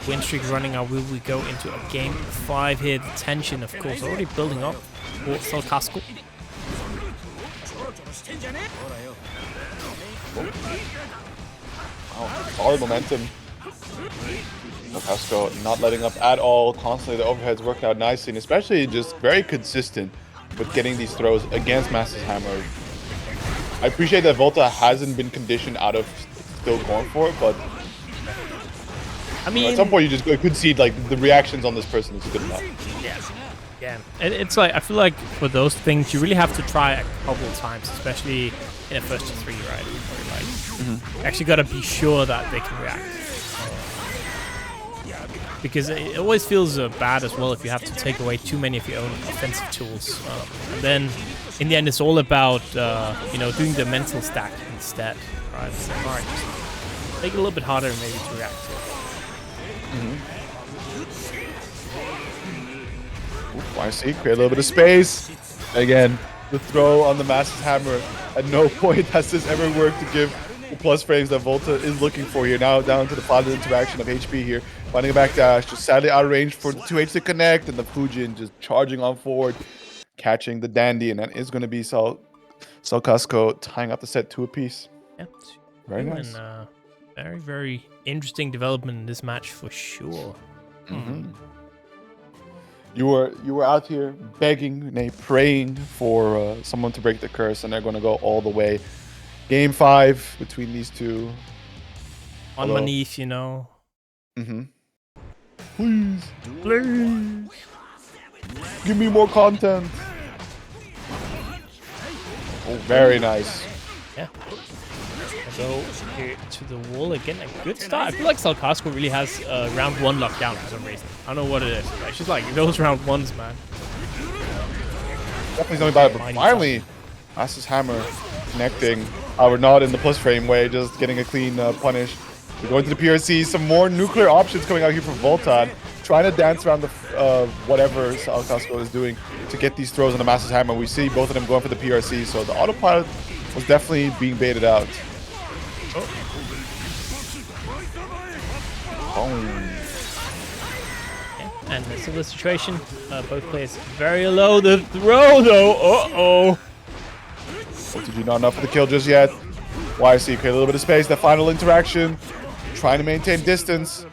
win streak running, or will we go into a game 5 here? The tension, of course, already building up for Salkazko. Wow, solid momentum. Salkazko not letting up at all. Constantly the overheads working out nicely, and especially just very consistent with getting these throws against Master's Hammer. I appreciate that Volta hasn't been conditioned out of still going for it, but I mean, at some point you just concede like the reactions on this person is good enough. Yeah. It's like, I feel like for those things you really have to try a couple of times, especially in a first to 3, right? Where like actually got to be sure that they can react. Because it always feels bad as well if you have to take away too many of your own offensive tools. And then in the end, it's all about you know, doing the mental stack instead, right? So, all right, just make it a little bit harder maybe to react to. YC, create a little bit of space. Again, the throw on the Master's Hammer. At no point has this ever worked to give the plus frames that Volta is looking for here. Now down to the final interaction of HP here. Finding a backdash, just sadly out of range for the 2H to connect, and the Fujin just charging on forward, catching the Dandy, and that is going to be Salkazko tying up the set 2 apiece. Yeah, very nice. And, very, very interesting development in this match for sure. You were out here begging, praying for someone to break the curse, and they're going to go all the way. Game 5 between these two. On my knees, you know. Please. Give me more content. Oh, very nice. Yeah. Go here to the wall again. A good start. I feel like Salkazko really has round 1 locked down for some reason. I don't know what it is. It's just like those round 1s, man. Definitely something about it, but finally, Master's Hammer connecting. We're not in the plus frame way, just getting a clean punish. We're going to the PRC. Some more nuclear options coming out here from Volta. Trying to dance around the whatever Salkazko is doing to get these throws on the Master's Hammer. We see both of them going for the PRC, so the autopilot was definitely being baited out. And a similar situation. Both players very low. The throw though. Uh-oh. OTG not enough for the kill just yet. YC create a little bit of space. The final interaction. Trying to maintain distance.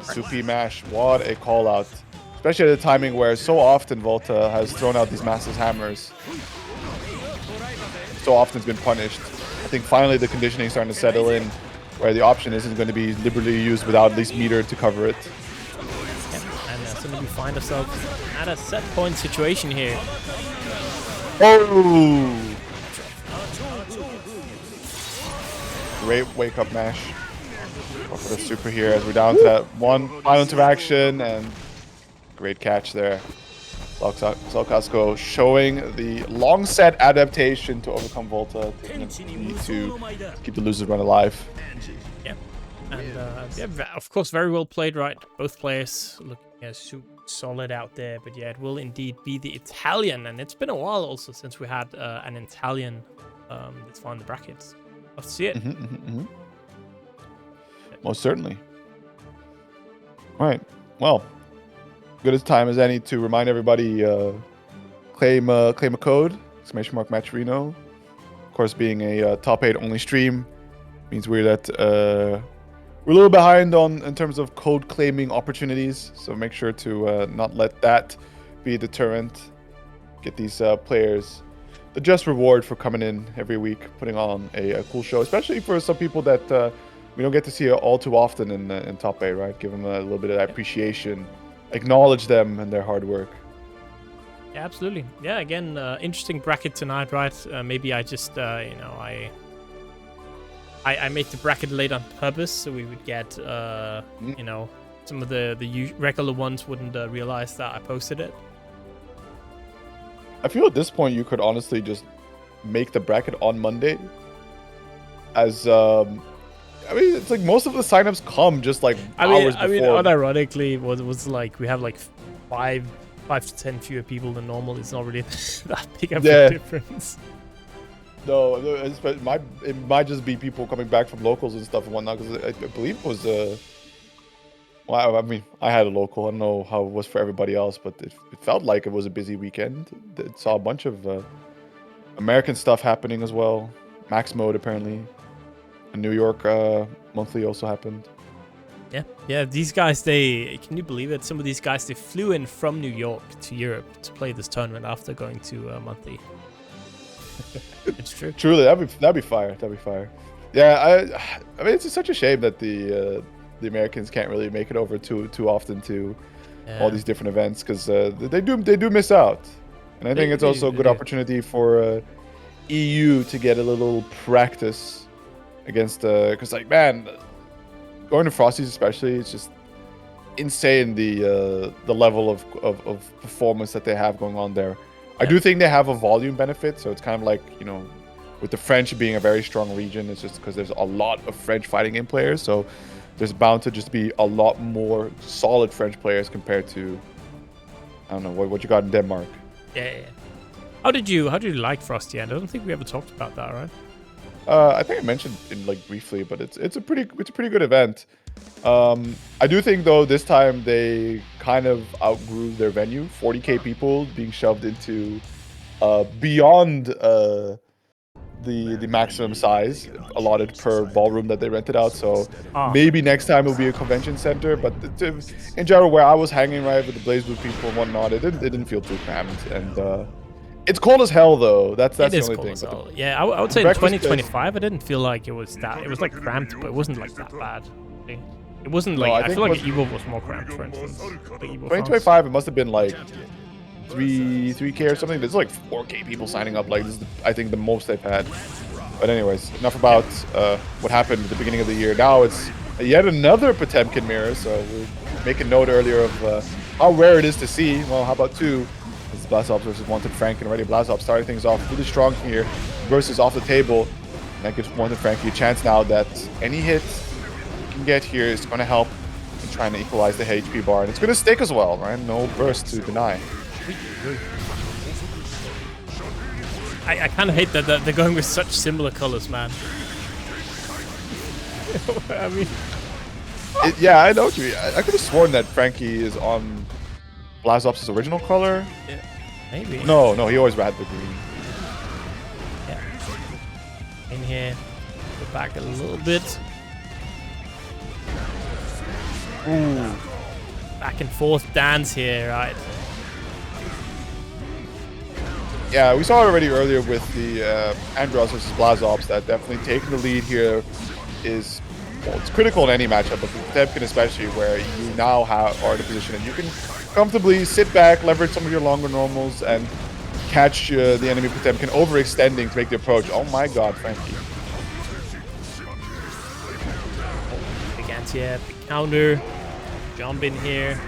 2P mash. What a call out. Especially at the timing where so often Volta has thrown out these massive hammers. So often it's been punished. I think finally the conditioning is starting to settle in, where the option isn't going to be liberally used without at least meter to cover it. Yeah, and suddenly we find ourselves at a set point situation here. Oh! Great wake up mash. Go for the super here as we're down to that one final interaction, and great catch there. Salkazko showing the long set adaptation to overcome Volta, taking it to keep the losers run alive. Yeah, and yeah, of course, very well played, right? Both players looking super solid out there, but yeah, it will indeed be the Italian, and it's been a while also since we had an Italian that's far in the brackets. Love to see it. Most certainly. All right, well. Good as time as any to remind everybody, claim a code, !Matcherino. Of course, being a top 8 only stream means we're a little behind in terms of code claiming opportunities. So make sure to not let that be a deterrent. Get these players the just reward for coming in every week, putting on a cool show, especially for some people that we don't get to see all too often in top 8, right? Give them a little bit of that appreciation. Acknowledge them and their hard work. Yeah, absolutely. Yeah, again, interesting bracket tonight, right? Maybe I just, you know, I made the bracket late on purpose so we would get, you know, some of the regular ones wouldn't realize that I posted it. I feel at this point you could honestly just make the bracket on Monday. As I mean, it's like most of the signups come just like hours before. I mean, unironically, was like we have like 5 to 10 fewer people than normal. It's not really that big of a difference. No, it might just be people coming back from locals and stuff and whatnot. Because I believe it was well, I mean, I had a local. I don't know how it was for everybody else, but it felt like it was a busy weekend. It saw a bunch of American stuff happening as well. Max Mode apparently. A New York monthly also happened. Yeah. These guys, can you believe it? Some of these guys, they flew in from New York to Europe to play this tournament after going to monthly. It's true. Truly, that'd be fire. That'd be fire. Yeah, I mean, it's just such a shame that the Americans can't really make it over too often to all these different events, because they do miss out. And I think it's also a good opportunity for EU to get a little practice against because like, man, going to Frosties especially, it's just insane the level of performance that they have going on there. I do think they have a volume benefit, so it's kind of like, you know, with the French being a very strong region, it's just because there's a lot of French fighting game players, so there's bound to just be a lot more solid French players compared to, I don't know, what you got in Denmark. Yeah. How did you like Frosty? I don't think we ever talked about that, right? I think I mentioned it like briefly, but it's a pretty good event. I do think though this time they kind of outgrew their venue. 40k people being shoved into beyond the maximum size allotted per ballroom that they rented out. So maybe next time it'll be a convention center. But in general, where I was hanging right with the Blazobs people and whatnot, it didn't feel too crammed. And it's cold as hell though. That's the only thing. As hell. Yeah, I would say in 2025 I didn't feel like it was that. It was like cramped, but it wasn't like that bad. It wasn't like, I feel like EVO was more cramped, for instance. Like 2025, it must have been like 3K or something. There's like 4K people signing up. Like this is I think the most they've had. But anyways, enough about what happened at the beginning of the year. Now it's yet another Potemkin mirror. So we'll make a note earlier of how rare it is to see. Well, how about two? It's Blazobs versus WantedFranky, and already Blazobs starting things off really strong here versus off the table. And that gives WantedFranky a chance now that any hit you can get here is going to help in trying to equalize the HP bar. And it's going to stick as well, right? No burst to deny. I kind of hate that they're going with such similar colors, man. I mean... Yeah, I know what you mean. I could have sworn that Franky is on Blazobs' original color? Yeah, maybe. No, he always had the green. Yeah. In here, go back a little bit. Ooh. Back and forth dance here, right? Yeah, we saw it already earlier with the Antares versus Blazobs that definitely taking the lead here is, well, it's critical in any matchup, but with Potemkin especially, where you now are in a position and you can comfortably sit back, leverage some of your longer normals, and catch the enemy Potemkin overextending to make the approach. Oh my god, Franky. Big anti-air, big counter. Jump in here.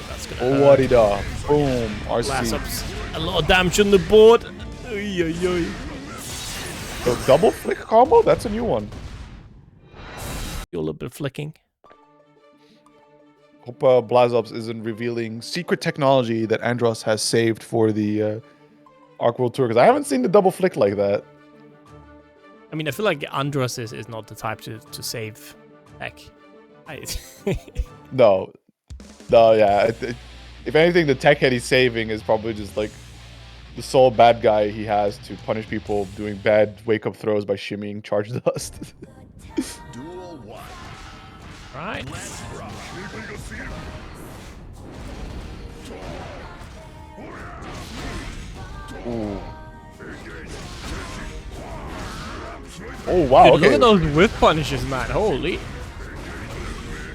That's gonna Oh, what da. Boom. RC. Blazobs. A lot of damage on the board. Oy, oy, oy. The double flick combo? That's a new one. Do a little bit of flicking. Hope Blazobs isn't revealing secret technology that Andros has saved for the Arc World Tour, because I haven't seen the double flick like that. I mean, I feel like Andros is not the type to save tech. No, yeah. If anything, the tech head he's saving is probably just like the sole bad guy he has to punish people doing bad wake-up throws by shimmying charge dust. Duel 1. Right. Ooh. Oh wow! Dude, Okay. look at those whiff punishes, man. Holy.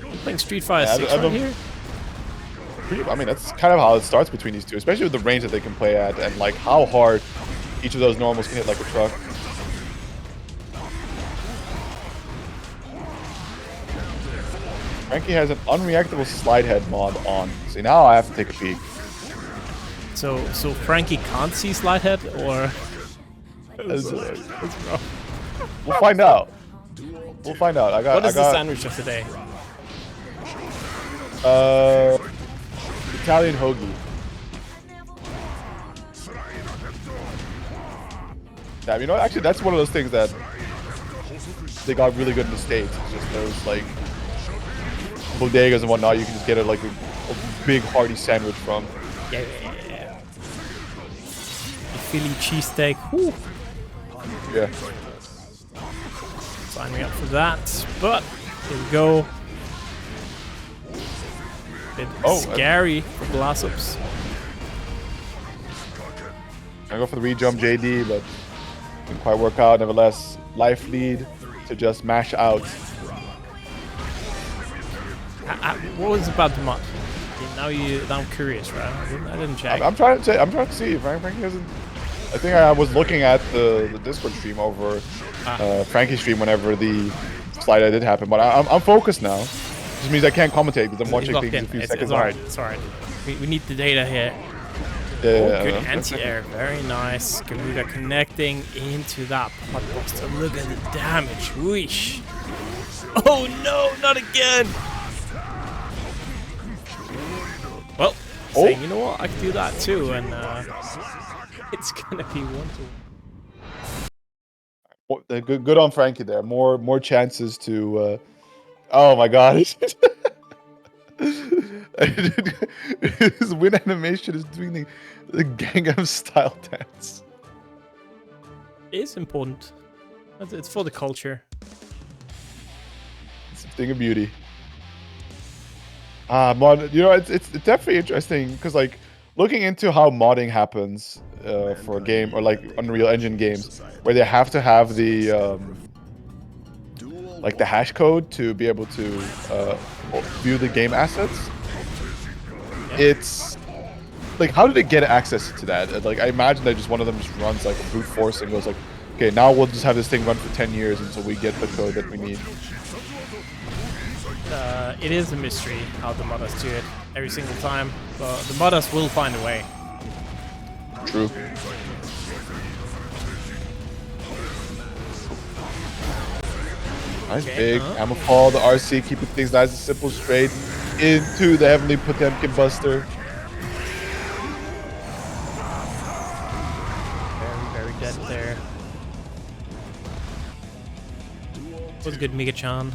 I'm playing Street Fighter 6 right here. I mean, that's kind of how it starts between these two, especially with the range that they can play at and like how hard each of those normals can hit like a truck. Franky has an unreactable slide head mod on. See, now I have to take a peek. So Franky can't see slide head, or We'll find out. We'll find out. what is the sandwich of today? Italian hoagie. Yeah, you know, actually, that's one of those things that they got really good in the States. It's just those like bodegas and whatnot. You can just get a big hearty sandwich from. Yeah. The Philly cheesesteak. Whew. Yeah. Sign me up for that. But here we go. Bit scary for Blazobs. I go for the re-jump JD, but didn't quite work out. Nevertheless, life lead to just mash out. What was about the mod? Now I'm curious, right? I didn't check. I'm trying to see if Franky hasn't. I think I was looking at the Discord stream over Franky's stream whenever the slide did happen, but I'm focused now. Just means I can't commentate because I'm watching things a few seconds behind. It's alright. We need the data here. Yeah, Good anti-air, very nice. Garuda connecting into that podbuster. Look at the damage. Whoosh. Oh no, not again. Well, saying, you know what, I can do that too, and it's gonna be 1-2. Good on Franky there. More chances to. Oh my god. His win animation is doing the Gangnam style dance. It is important. It's for the culture. It's a thing of beauty. Mod. You know, it's definitely interesting because like looking into how modding happens for a game or like Unreal Engine games where they have to have the like the hash code to be able to view the game assets. It's like, how did they get access to that? Like, I imagine that just one of them just runs like a brute force and goes like, okay, now we'll just have this thing run for 10 years until we get the code that we need. It is a mystery how the modders do it every single time, but the modders will find a way. True. Nice big hammer fall, the RC keeping things nice and simple, straight into the heavenly Potemkin buster. Very dead there. Was good, Mega-chan.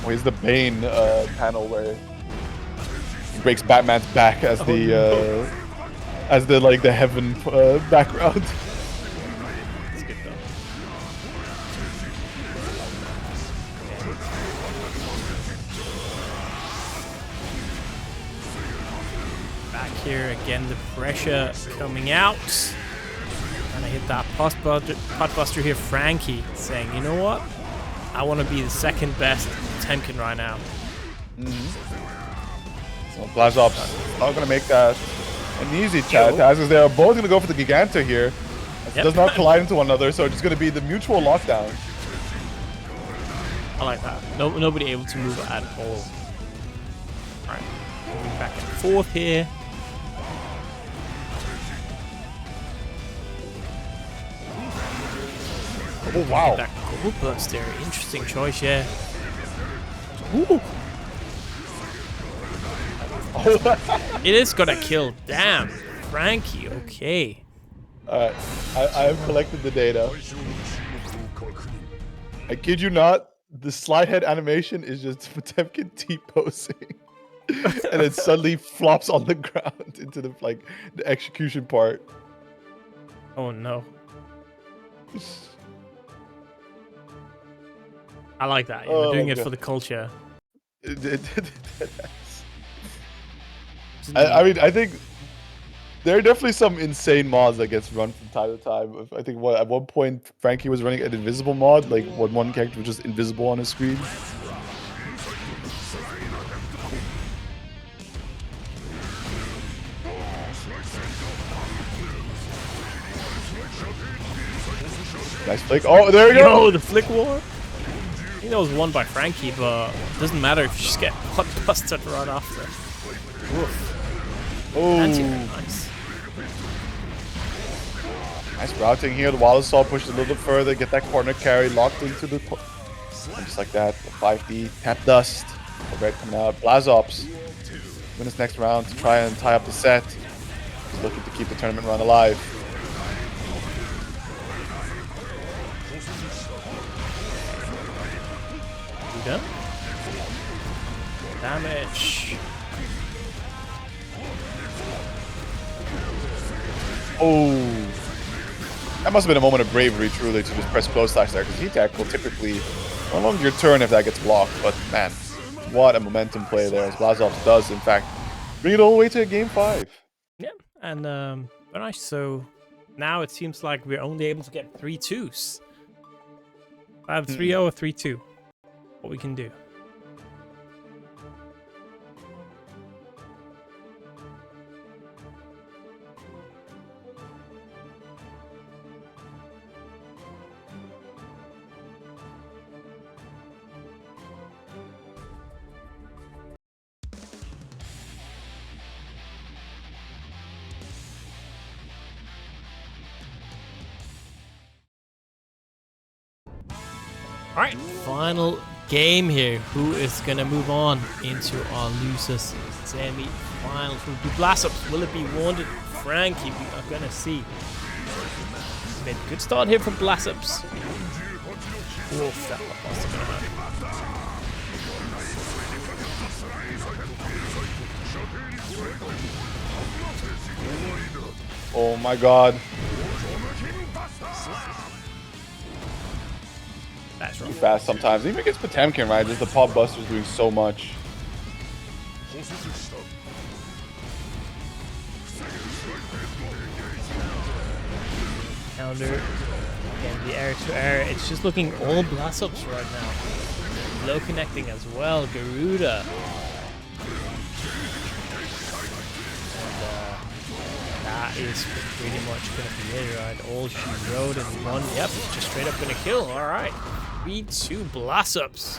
Oh, he's the Bane panel where he breaks Batman's back as the like the heaven background. That's good though. Back here again, the pressure coming out. And I hit that potbuster here, Franky, saying, you know what? I want to be the second best Potemkin right now. So Blazobs not gonna make that an easy chat, as they are both gonna go for the Giganta here. It does not collide into one another, so it's gonna be the mutual lockdown. I like that. Nobody able to move at all. Alright, moving back and forth here. Oh wow. That gold burst there. Interesting choice, yeah. Ooh. It is gonna kill. Damn. Franky, okay. Alright, I have collected the data. I kid you not, the slide head animation is just Potemkin T-posing. And it suddenly flops on the ground into the like the execution part. Oh no. I like that. You're doing it for the culture. I mean, I think there are definitely some insane mods that gets run from time to time. I think at one point Franky was running an invisible mod, like when one character was just invisible on his screen. Nice flick. Oh, there you go. Yo, the flick war. I think that was won by Franky, but it doesn't matter if you just get pot busted right after. Oof. Oh, Nice. Nice routing here. The Wild Assault pushed a little bit further, get that corner carry locked into the... Just like that. The 5D. Tap Dust. The red coming out. Blazobs win his next round to try and tie up the set. He's looking to keep the tournament run alive. Done. Damage. Oh. That must have been a moment of bravery, truly, to just press close slash there, because heat tech will typically prolong your turn if that gets blocked. But man, what a momentum play there, as Blazobs does, in fact, bring it all the way to game 5. Yeah, and very nice. So now it seems like we're only able to get 3 2s. I have 3-0 or 3-2. What we can do. All right, final game here. Who is gonna move on into our losers semi-final? Will it be Blazobs? Will it be WantedFranky? We are gonna see. Made a good start here from Blazobs. Oof, that was gonna hurt. Oh my god. That's Too wrong. fast sometimes. Even against Potemkin, right? Just the pop buster's doing so much. Counter. Again, the air to air. It's just looking all Blazobs right now. Low connecting as well. Garuda. That is pretty much going to be it, right? All she wrote in one. Yep, just straight up going to kill. All right. 3-2 Blazobs.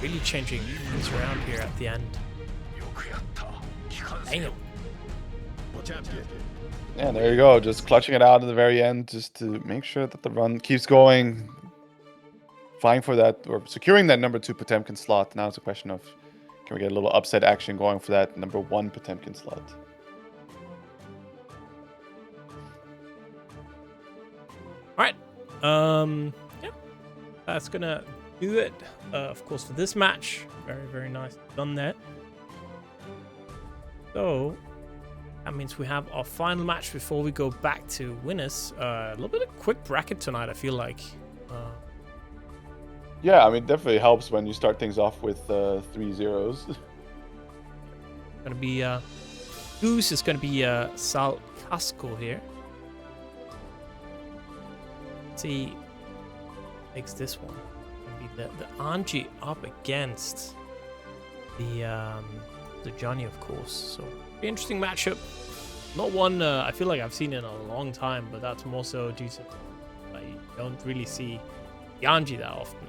Really changing things around here at the end. Damn. Yeah, there you go. Just clutching it out at the very end just to make sure that the run keeps going. Vying for that, or securing that number 2 Potemkin slot. Now it's a question of, can we get a little upset action going for that number 1 Potemkin slot? All right. Yeah. That's gonna do it. Of course, for this match, very, very nice done there. So that means we have our final match before we go back to winners. A little bit of quick bracket tonight, I feel like. Yeah, I mean, definitely helps when you start things off with 3 zeros. Gonna be Goose is gonna be Salkazko here. Let's see, takes this one. Gonna be the Anji up against the Johnny, of course. So pretty interesting matchup. Not one I feel like I've seen in a long time, but that's more so due to I don't really see the Anji that often.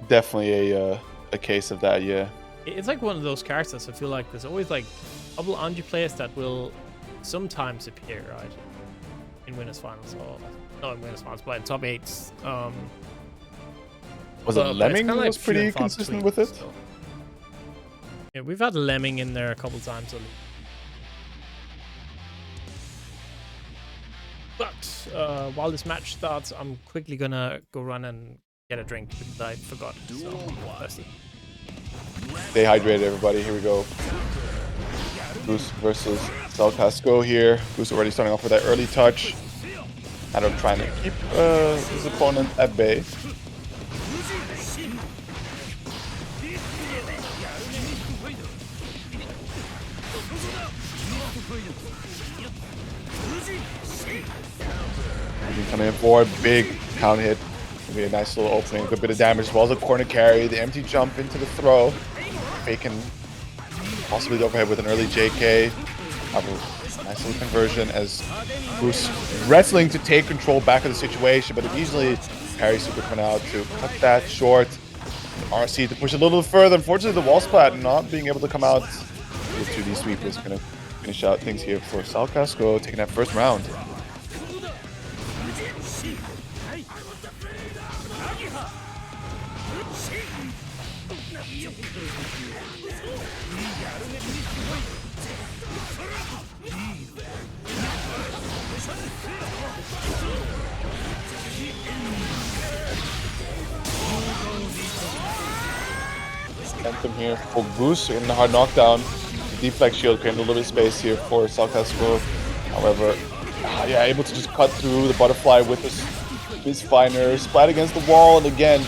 Definitely a case of that, yeah. It's like one of those characters. I feel like there's always like a couple Anji players that will sometimes appear, right, in winners finals, or not in winners finals, but in top 8s. Was it Lemming like was pretty consistent with it? So. Yeah, we've had Lemming in there a couple times already. But while this match starts, I'm quickly gonna go run and get a drink because I forgot. So I'm thirsty. Stay hydrated, everybody. Here we go. Goose versus Salkazko here. Goose already starting off with that early touch. Adam trying to keep his opponent at bay. Coming in for a big count hit. It'll be a nice little opening, a good bit of damage as well as a corner carry. The empty jump into the throw. Faking possibly the overhead with an early JK. Have a nice little conversion as Goose wrestling to take control back of the situation, but easily parry super coming out to cut that short. RC to push a little further. Unfortunately, the wall splat not being able to come out. The 2D sweep is going to finish out things here for Salkazko, taking that first round. Anthem here for Goose in the hard knockdown. The deflect shield creating a little bit of space here for Salkazko. However, yeah, able to just cut through the butterfly with his finer, splat against the wall, and again,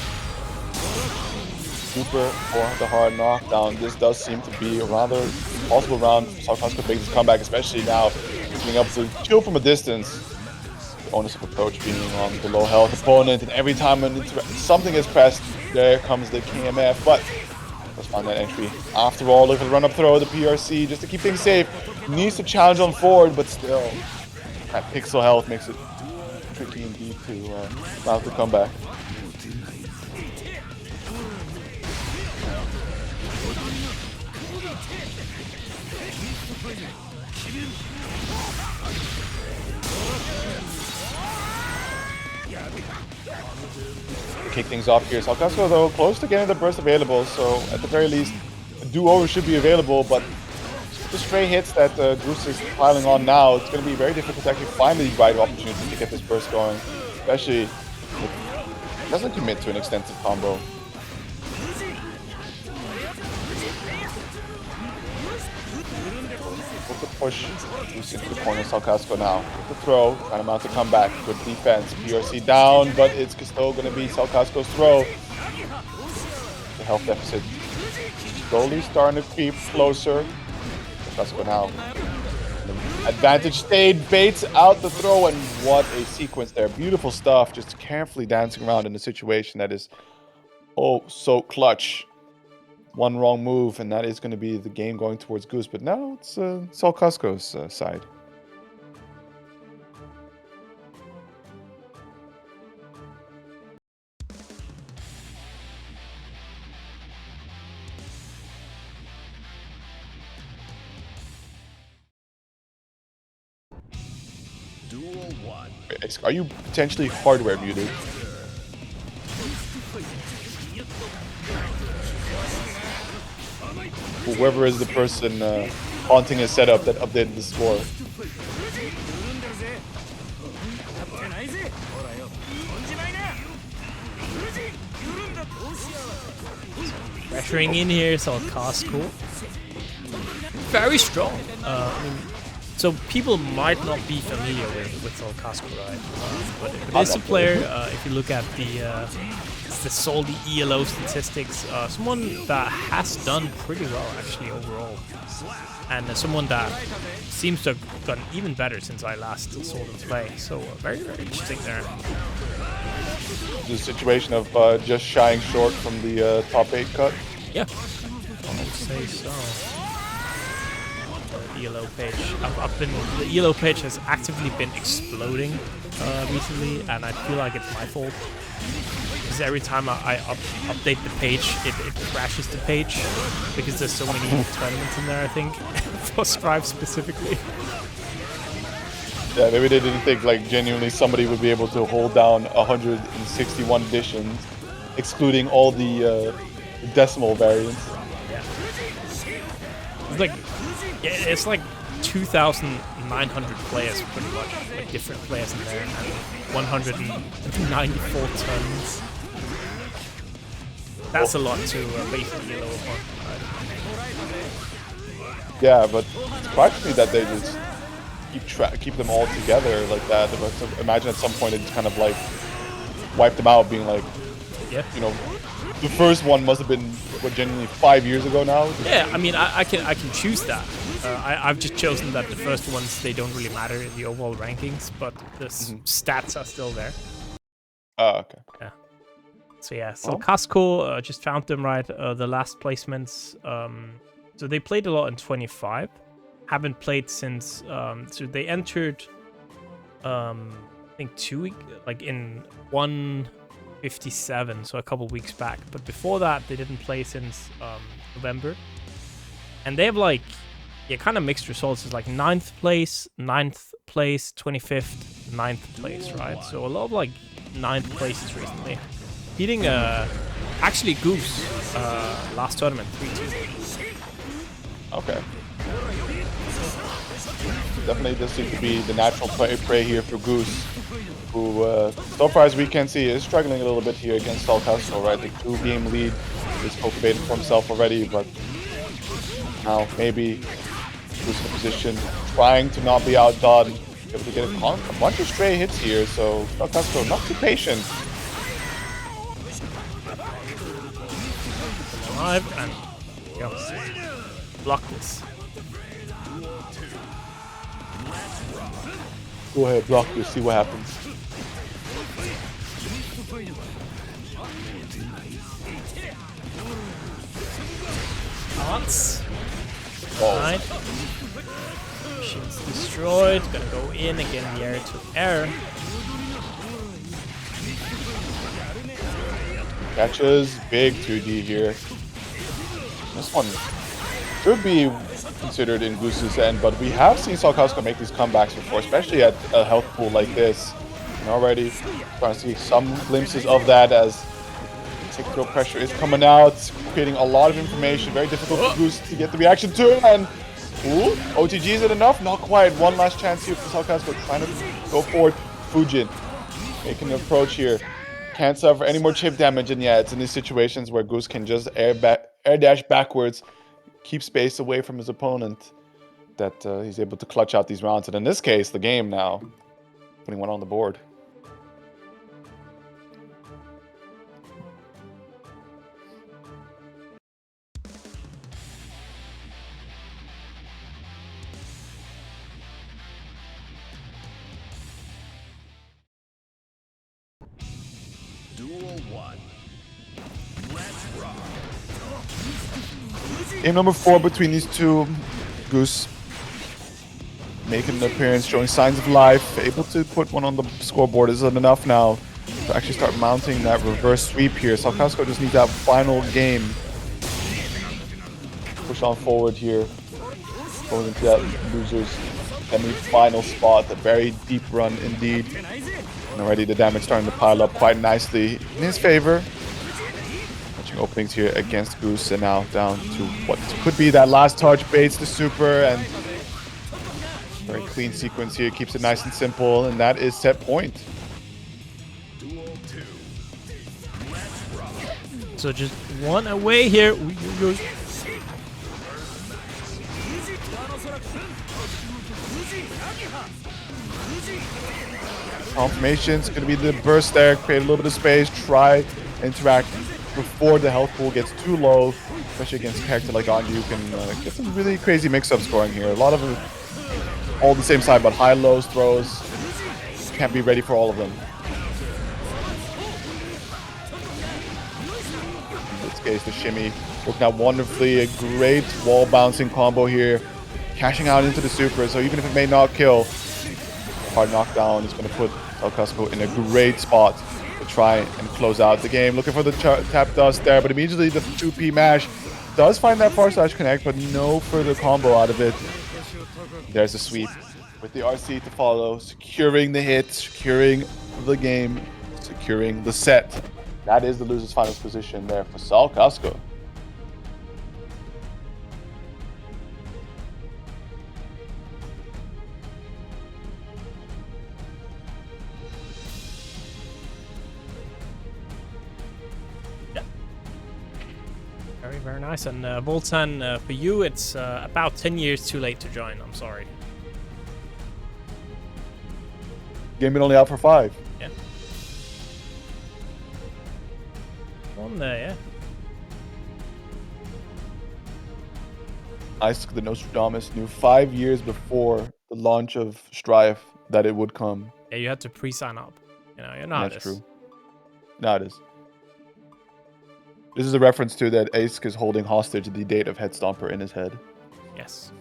super for the hard knockdown. This does seem to be a rather possible round for Salkazko to make this comeback, especially now being able to kill from a distance. The onus of approach being on the low health opponent, and every time something is pressed, there comes the KMF, but let's find that entry. After all, look at the run-up throw, the PRC, just to keep things safe. Needs to challenge on forward, but still, that pixel health makes it tricky indeed to mount the comeback. Kick things off here. Salkazko, though, close to getting the burst available, so at the very least, a do-over should be available, but the stray hits that Goose is piling on now, it's going to be very difficult to actually find the right opportunity to get this burst going, especially if it doesn't commit to an extensive combo. With the push, Goose into the corner, Salkazko now. With the throw, trying to mount the comeback. Good defense, PRC down, but it's still going to be Salkazko's throw. The health deficit slowly starting to creep closer. Salkazko now. Advantage stayed, baits out the throw, and what a sequence there. Beautiful stuff, just carefully dancing around in a situation that is oh so clutch. One wrong move, and that is going to be the game going towards Goose, but now it's Salkazko's side. Duel 1. Are you potentially hardware muted? Whoever is the person haunting his setup that updated the score. pressuring in here, Salkazko. Very strong. I mean, so people might not be familiar with Salkazko, right? But it's a player, if you look at the SaltyEU statistics, someone that has done pretty well actually overall. And someone that seems to have gotten even better since I last saw them play. So very, very interesting there. The situation of just shying short from the top 8 cut. Yeah, I would say so. The ELO page. The ELO page has actively been exploding recently, and I feel like it's my fault. Because every time I update the page, it crashes the page because there's so many tournaments in there, I think, for Strive specifically. Yeah, maybe they didn't think like genuinely somebody would be able to hold down 161 editions, excluding all the decimal variants. Yeah. It's like 2,900 players pretty much, like different players in there, and 194 turns. That's a lot to basically lower upon. Yeah, but it's surprising me that they just keep them all together like that. But imagine at some point it just kind of like wiped them out, being like, yeah, you know, the first one must have been what, genuinely 5 years ago now. Yeah, I mean, I can choose that. I've just chosen that the first ones, they don't really matter in the overall rankings, but the stats are still there. Oh, okay. Yeah. So yeah, Salkazko, just found them right. The last placements. So they played a lot in 25. Haven't played since. So they entered. I think 2 weeks, like in 157, so a couple weeks back. But before that, they didn't play since November. And they have like, yeah, kind of mixed results. It's like 9th place, 25th, 9th place, right? So a lot of like 9th places recently. Beating actually Goose last tournament 3-2. Okay. Definitely does seem to be the natural prey here for Goose, who so far as we can see is struggling a little bit here against Salkazko, right? The 2-game lead is cultivated for himself already, but now maybe Goose in a position trying to not be outdone, able to get a bunch of stray hits here, so Salkazko not too patient. Alive and go. Block this. Go ahead, block this, see what happens. Once. Oh. Right. Shield's destroyed. Gonna go in again, the air to air. Catches, big 2D here. This one should be considered in Goose's end, but we have seen Salkazko make these comebacks before, especially at a health pool like this. And already trying to see some glimpses of that as sectoral pressure is coming out, creating a lot of information. Very difficult for Goose to get the reaction to, and ooh, OTG, is it enough? Not quite. One last chance here for Salkazko, trying to go forward. Fujin making an approach here. Can't suffer any more chip damage, and yeah, it's in these situations where Goose can just air dash backwards, keep space away from his opponent, that he's able to clutch out these rounds. And in this case, the game now, putting one on the board. Duel 1. Let's rock. Game number 4 between these two. Goose making an appearance, showing signs of life, able to put one on the scoreboard. Is it enough now to actually start mounting that reverse sweep here? Salkazko just needs that final game. Push on forward here, going into that loser's semi-final spot. A very deep run indeed. And already the damage starting to pile up quite nicely in his favor. Catching openings here against Goose, and now down to what could be that last touch, baits the super, and very clean sequence here, keeps it nice and simple, and that is set point. are just one away here. Ooh, ooh, ooh. Confirmation's gonna be the burst there, create a little bit of space, try interact before the health pool gets too low, especially against a character like Anji, who can get some really crazy mix-ups going here. A lot of them all the same side, but high lows throws. Can't be ready for all of them. In this case, the shimmy working out wonderfully. A great wall bouncing combo here, cashing out into the super. So even if it may not kill, hard knockdown is going to put Salkazko in a great spot to try and close out the game. Looking for the tap dust there, but immediately the 2P mash does find that far slash connect, but no further combo out of it. There's a sweep with the RC to follow, securing the hit, securing the game, securing the set. That is the loser's finals position there for Salkazko. Very, very nice. And Volta, for you, it's about 10 years too late to join. I'm sorry. Game been only out for 5. Yeah. On there, yeah. Isaac the Nostradamus knew 5 years before the launch of Strife that it would come. Yeah, you had to pre-sign up. You know, you're not. That's true. No, it is. This is a reference to that Ace is holding hostage the date of Head Stomper in his head. Yes.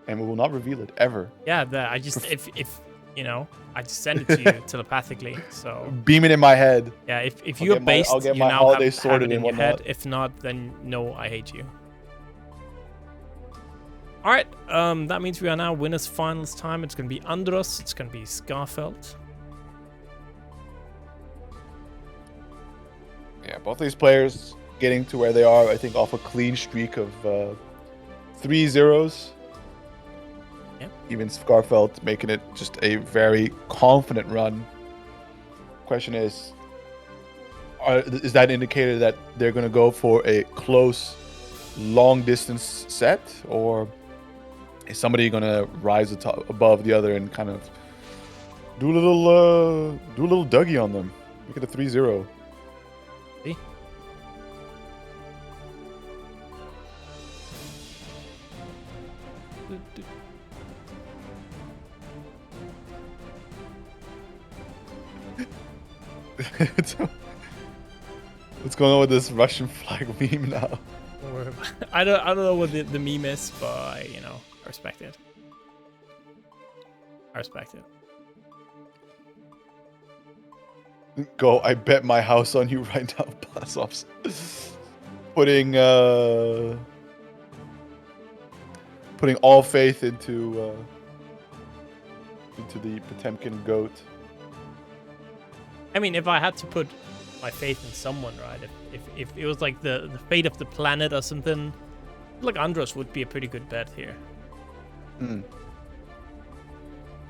And we will not reveal it ever. Yeah, I just if you know, I just send it to you telepathically. So beam it in my head. yeah, if you're based, I'll get you my now holiday have sorted it and in your head. whatnot. If not, then no, I hate you. All right, that means we are now winners finals time. It's gonna be Antares. It's gonna be Skarfelt. Yeah, both these players getting to where they are, I think, off a clean streak of 3-0s. Yep. Even Skarfelt making it just a very confident run. Question is that indicator that they're going to go for a close, long-distance set, or is somebody going to rise above the other and kind of do a little Dougie on them? Make it a 3-0. See? What's going on with this Russian flag meme now? I don't know what the meme is, but I respect it. I respect it. Go, I bet my house on you right now, Blazobs. Putting all faith into the Potemkin goat. I mean, if I had to put my faith in someone, right? If it was like the fate of the planet or something, like Andros would be a pretty good bet here.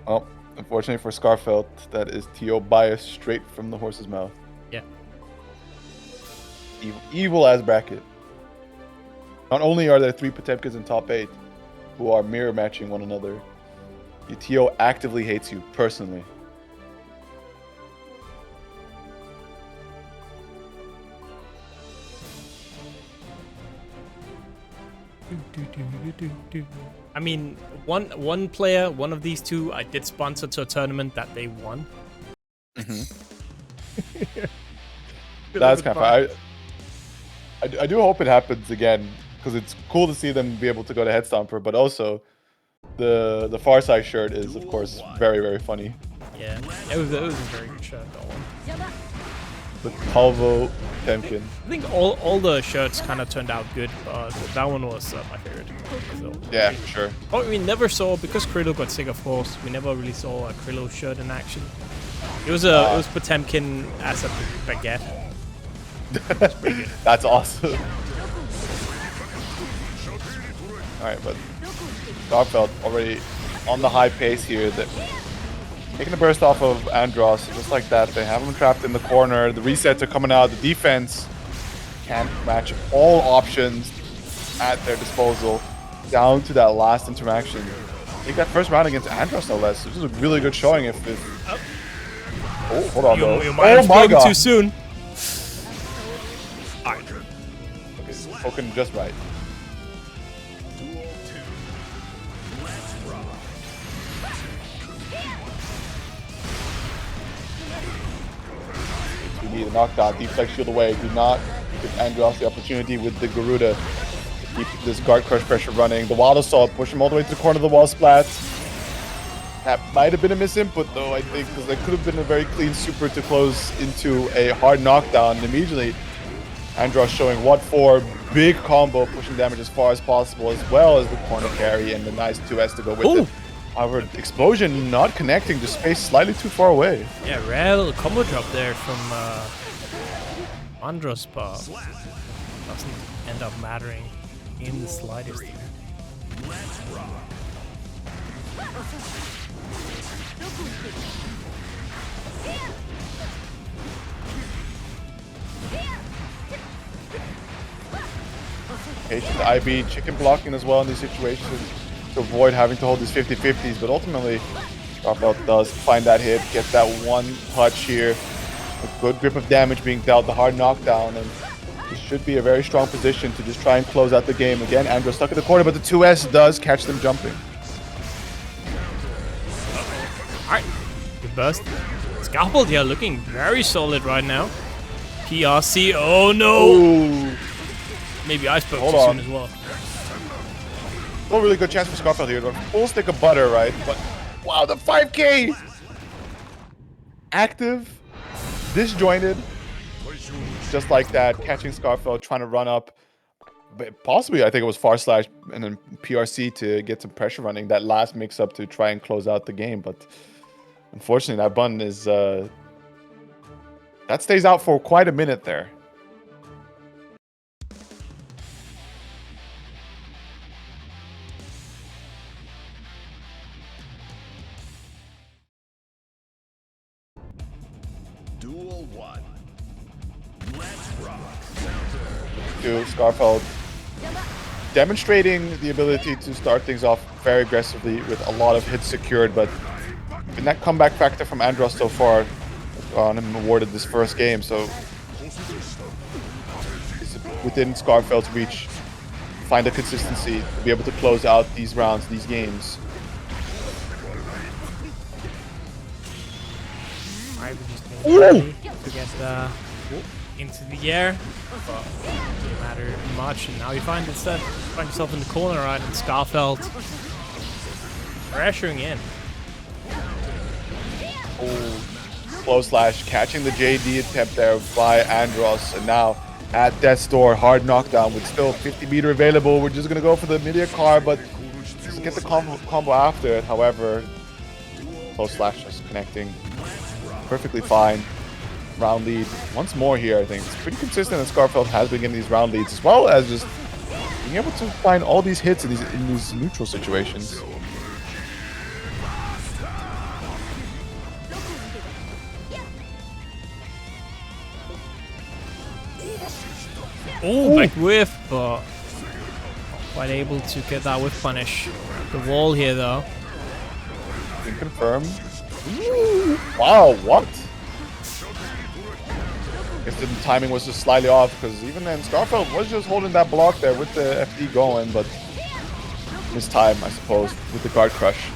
Well, unfortunately for Skarfelt, that is TO bias straight from the horse's mouth. Yeah. Evil as bracket. Not only are there 3 Potemkins in top 8 who are mirror matching one another, the TO actively hates you personally. I mean, one player, one of these two, I did sponsor to a tournament that they won. That's kind of fun. I do hope it happens again, because it's cool to see them be able to go to Head Stomper, but also the Far Side shirt is, of course, very, very funny. Yeah, it was a very good shirt, that one. With Palvo Potemkin. I think all the shirts kind of turned out good, but that one was my favorite. So, Yeah, for sure. but we never saw, because Krillo got sick, of course, we never really saw a Krillo shirt in action. It was Potemkin as a baguette. That's pretty good. That's awesome. Alright, but Skarfelt already on the high pace here. That Taking the burst off of Andros, just like that. They have him trapped in the corner. The resets are coming out. The defense can't match all options at their disposal. Down to that last interaction. I think that first round against Andros, no less. This is a really good showing. If oh, hold on, though. You might have spoken too soon. Okay, spoken just right. Duel 2. Let's rock. We need a knockdown. Deflect shield away. Do not give Andros the opportunity with the Garuda to keep this guard crush pressure running. The Wild Assault, push him all the way to the corner of the wall splat. That might have been a misinput though, I think, because that could have been a very clean super to close into a hard knockdown. And immediately, Andros showing what for. Big combo, pushing damage as far as possible, as well as the corner carry and the nice 2S to go with it. However, explosion not connecting, just spaced slightly too far away. Yeah, rare combo drop there from Andros, but doesn't end up mattering in the slightest. Let's rock. Patient IB, chicken blocking as well in these situations to avoid having to hold these 50-50s, but ultimately, Skarfelt does find that hit, gets that one touch here. A good grip of damage being dealt, the hard knockdown, and this should be a very strong position to just try and close out the game. Again, Andros stuck in the corner, but the 2S does catch them jumping. Alright, good burst. Skarfelt, yeah, looking very solid right now. PRC, oh no! Ooh. Maybe I spoke Hold too on. soon as well. No really good chance for Skarfelt here. Full stick of butter, right? But wow, the 5K! Active, disjointed, just like that. Catching Skarfelt, trying to run up. But possibly, I think it was far slash and then PRC to get some pressure running. That last mix-up to try and close out the game. But unfortunately, that button is... that stays out for quite a minute there. Duel 1. Let's rock. To Skarfelt, demonstrating the ability to start things off very aggressively with a lot of hits secured, but in that comeback factor from Andros so far, on him awarded this first game, so it's within Skarfelt's reach, find a consistency to be able to close out these rounds, these games. Alright, we're just going to get into the air, but it didn't matter much. And now you find yourself in the corner, right? And Skarfelt pressuring in. Oh, close slash, catching the JD attempt there by Andros, and now at death's door, hard knockdown with still 50 meter available. We're just gonna go for the Millia car, but just get the combo after it. However, close slash just connecting perfectly fine. Round lead once more here. I think it's pretty consistent that Skarfelt has been getting these round leads, as well as just being able to find all these hits in these neutral situations. Oh, back whiff, but not quite able to get that whiff punish. The wall here, though. Can confirm. Ooh. Wow, what? If the timing was just slightly off, because even then Skarfelt was just holding that block there with the FD going, but missed time, I suppose, with the guard crush.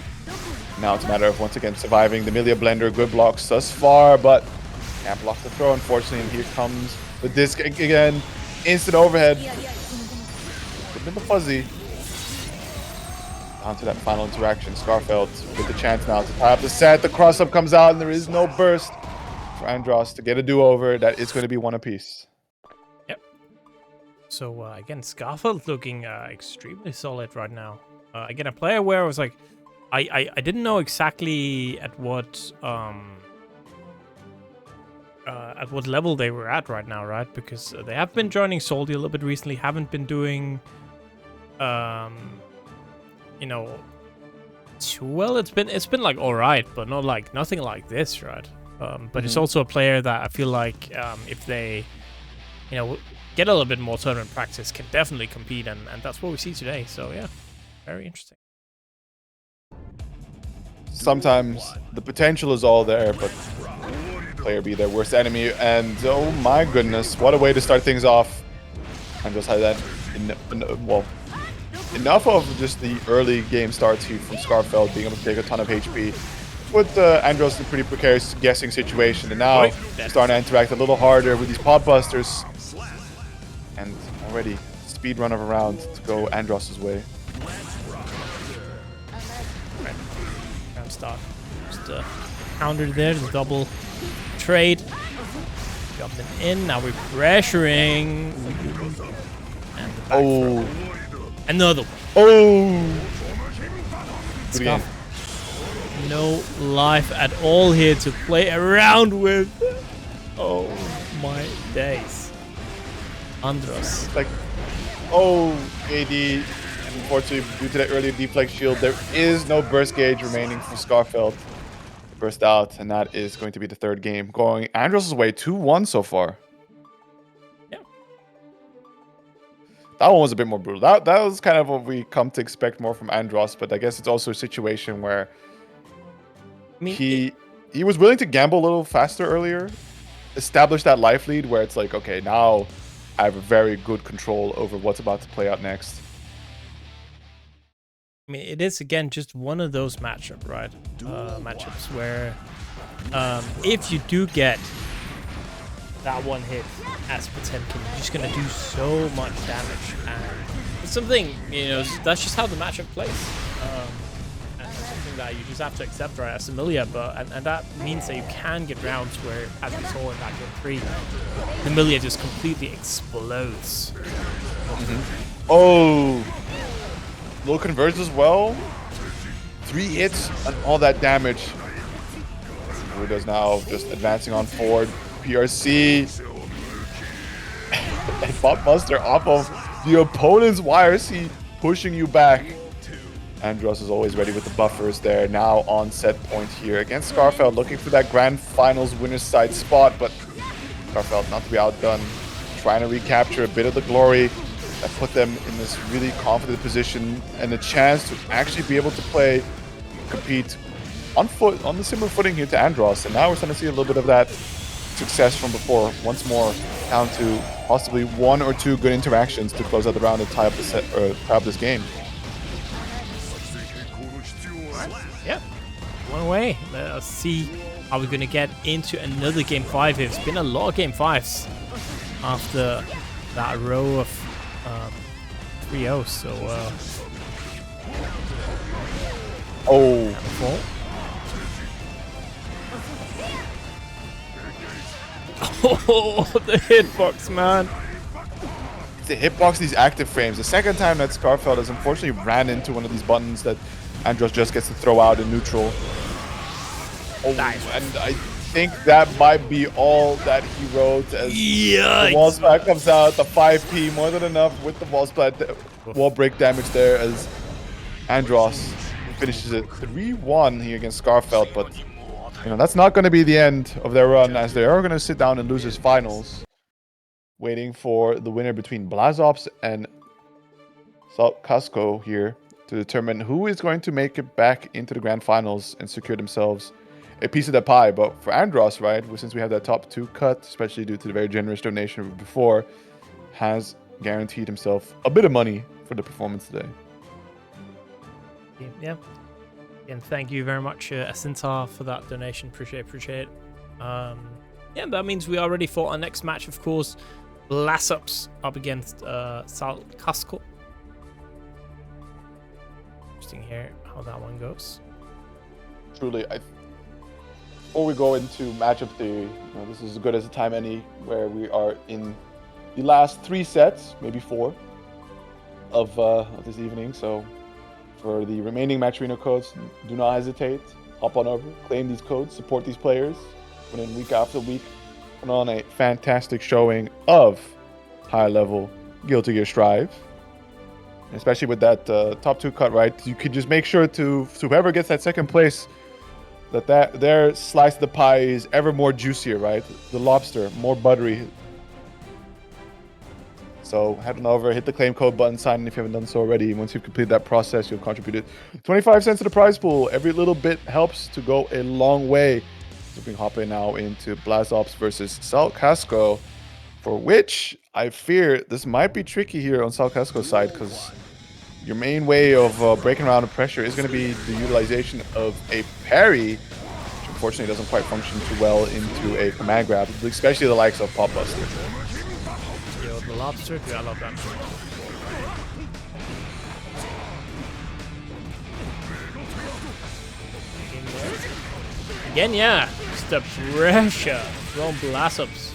Now it's a matter of once again surviving the Millia blender. Good blocks thus far, but can't block the throw, unfortunately. And here comes the disc again. Instant overhead. A bit of fuzzy. Down to that final interaction. Skarfelt with the chance now to tie up the set. The cross up comes out, and there is no burst for Andros to get a do-over. That is going to be one apiece. Yep. So again, Skarfelt looking extremely solid right now. Again, a player where I was like, I didn't know exactly at what level they were at right now, right? Because they have been joining Salty a little bit recently, haven't been doing, you know, Well, it's been like all right, but not like nothing like this, right? But it's also a player that I feel like if they, get a little bit more tournament practice, can definitely compete, and that's what we see today. So yeah, very interesting. Sometimes the potential is all there, but player be their worst enemy. And oh my goodness, what a way to start things off. And just had that, well, enough of just the early game starts here from Skarfelt being able to take a ton of HP. With Andros in a pretty precarious guessing situation, and now starting to interact a little harder with these pod busters. And already speed run of a round to go Andros' way. Round start. Just counter there, the double trade. Jumping in, now we're pressuring. And the back throw. Another one. Oh! Good game. No life at all here to play around with. Oh my days. Andros. Like, oh, AD. Unfortunately, due to that earlier deflect shield, there is no burst gauge remaining for Skarfelt. Burst out, and that is going to be the third game. Going Andros' way 2-1 so far. Yeah. That one was a bit more brutal. That was kind of what we come to expect more from Andros, but I guess it's also a situation where he was willing to gamble a little faster earlier, establish that life lead where it's like, okay, now I have a very good control over what's about to play out next. I mean, it is again just one of those matchups where if you do get that one hit as Potemkin, you're just gonna do so much damage, and it's something that's just how the matchup plays. And it's something that you just have to accept, right, as a Millia, and that means that you can get rounds where, as we saw in that game 3, the Millia just completely explodes. Oh, low converge as well. 3 hits and all that damage. Ruda's now just advancing on forward. PRC. And Bot Buster off of the opponent's YRC, pushing you back. Andros is always ready with the buffers there. Now on set point here against Skarfelt, looking for that grand finals winner's side spot, but Skarfelt not to be outdone, trying to recapture a bit of the glory that put them in this really confident position and a chance to actually be able to compete on the similar footing here to Andros. And now we're starting to see a little bit of that success from before. Once more, down to possibly 1 or 2 good interactions to close out the round and tie up the set or tie up this game. Yeah, one away. Let's see how we're going to get into another game 5 here. It's been a lot of game 5s after that row of 3-0. So, Oh, the hitbox, man. The hitbox, these active frames. The second time that Skarfelt has unfortunately ran into one of these buttons that Andros just gets to throw out in neutral. Oh, nice. And I think that might be all that he wrote as the wall splat comes out. The 5P, more than enough with the wall break damage there as Andros finishes it 3-1 here against Skarfelt. But that's not going to be the end of their run, as they are going to sit down and lose his finals, waiting for the winner between Blazobs and Salkazko here to determine who is going to make it back into the grand finals and secure themselves a piece of that pie. But for Andros, right, since we have that top 2 cut, especially due to the very generous donation before, has guaranteed himself a bit of money for the performance today. Yeah. And thank you very much, Asintar, for that donation. Appreciate it. Yeah, that means we are ready for our next match, of course. Blazobs up against Salkazko. Interesting here how that one goes. Truly, before we go into matchup theory, this is as good as a time any where we are in the last 3 sets, maybe 4, of this evening. So for the remaining Match Arena codes, do not hesitate. Hop on over, claim these codes, support these players. Put in week after week, put on a fantastic showing of high-level Guilty Gear Strive. Especially with that top 2 cut, right? You could just make sure to whoever gets that second place, that their slice of the pie is ever more juicier, right? The lobster, more buttery. So head on over, hit the claim code button, sign in if you haven't done so already. Once you've completed that process, you'll contribute 25 cents to the prize pool. Every little bit helps to go a long way. So we can hop in now into Blazobs versus Salkazko, for which I fear this might be tricky here on Salkazko's side, because your main way of breaking around the pressure is going to be the utilization of a parry, which unfortunately doesn't quite function too well into a command grab, especially the likes of Pop Buster. Yo, the lobster, dude, I love that. Again, yeah, just the pressure from Blazobs.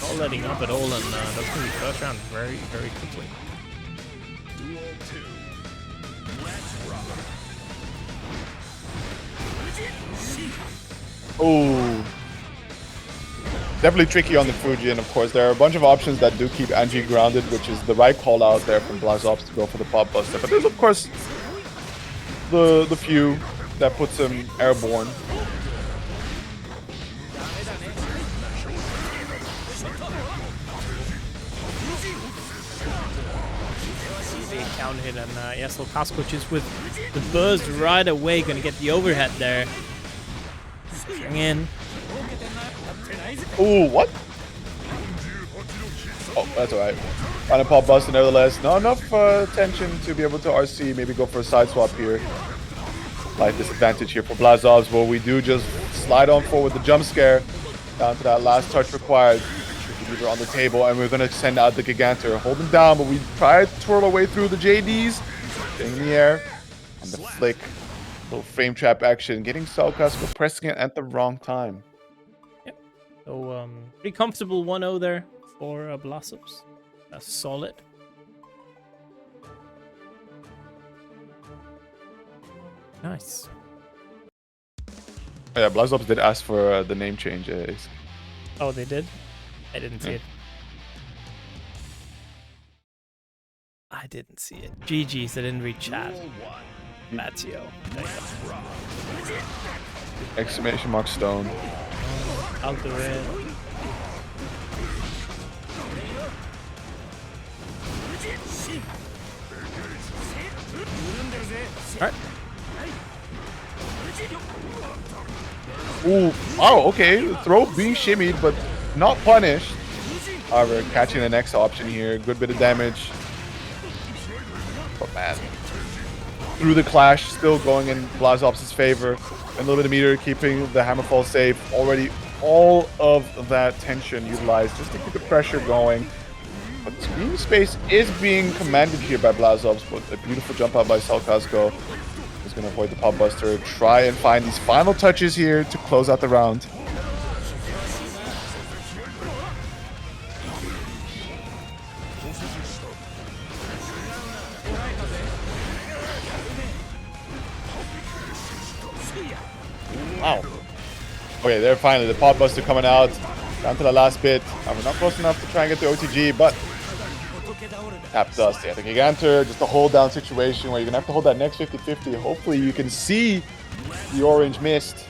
Not letting up at all, and that's going to be first round very, very quickly. Duel 2. Let's rock. Oh, definitely tricky on the Fuji, and of course there are a bunch of options that do keep Anji grounded, which is the right call out there from Blazobs to go for the Pop Buster. But there's of course the few that puts him airborne. Counter hit, and yes, Salkazko just with the burst right away, gonna get the overhead there. Bring in. Ooh, what? Oh, that's alright. On a Pop Buster nevertheless. Not enough tension to be able to RC, maybe go for a side swap here. Slight disadvantage here for Blazobs, but we do just slide on forward the jump scare down to that last touch required. We're on the table, and we're going to send out the Gigantor. Hold him down, but we try to twirl our way through the JDs. Getting in the air. And the flick. Little frame trap action. Getting Salkazko pressing it at the wrong time. Yep. So, pretty comfortable 1-0 there for Blazobs. That's solid. Nice. Yeah, Blazobs did ask for the name change. Oh, they did? I didn't see it. I didn't see it. GG's, I didn't read chat. Mattio. Exclamation mark stone. I'll do it. Alright. Ooh, oh, okay. Throw being shimmied, but not punished. However, catching the next option here. Good bit of damage. But man, through the clash, still going in Blazobs' favor. And a little bit of meter, keeping the Hammerfall safe. Already all of that tension utilized just to keep the pressure going. But screen space is being commanded here by Blazobs, but a beautiful jump out by Salkazko. Is going to avoid the Pop Buster. Try and find these final touches here to close out the round. Wow. Okay, there finally, the Pop Buster coming out. Down to the last bit. We're not close enough to try and get the OTG, but tapped us. Yeah, the Gigantor, just a hold down situation where you're going to have to hold that next 50-50. Hopefully you can see the orange mist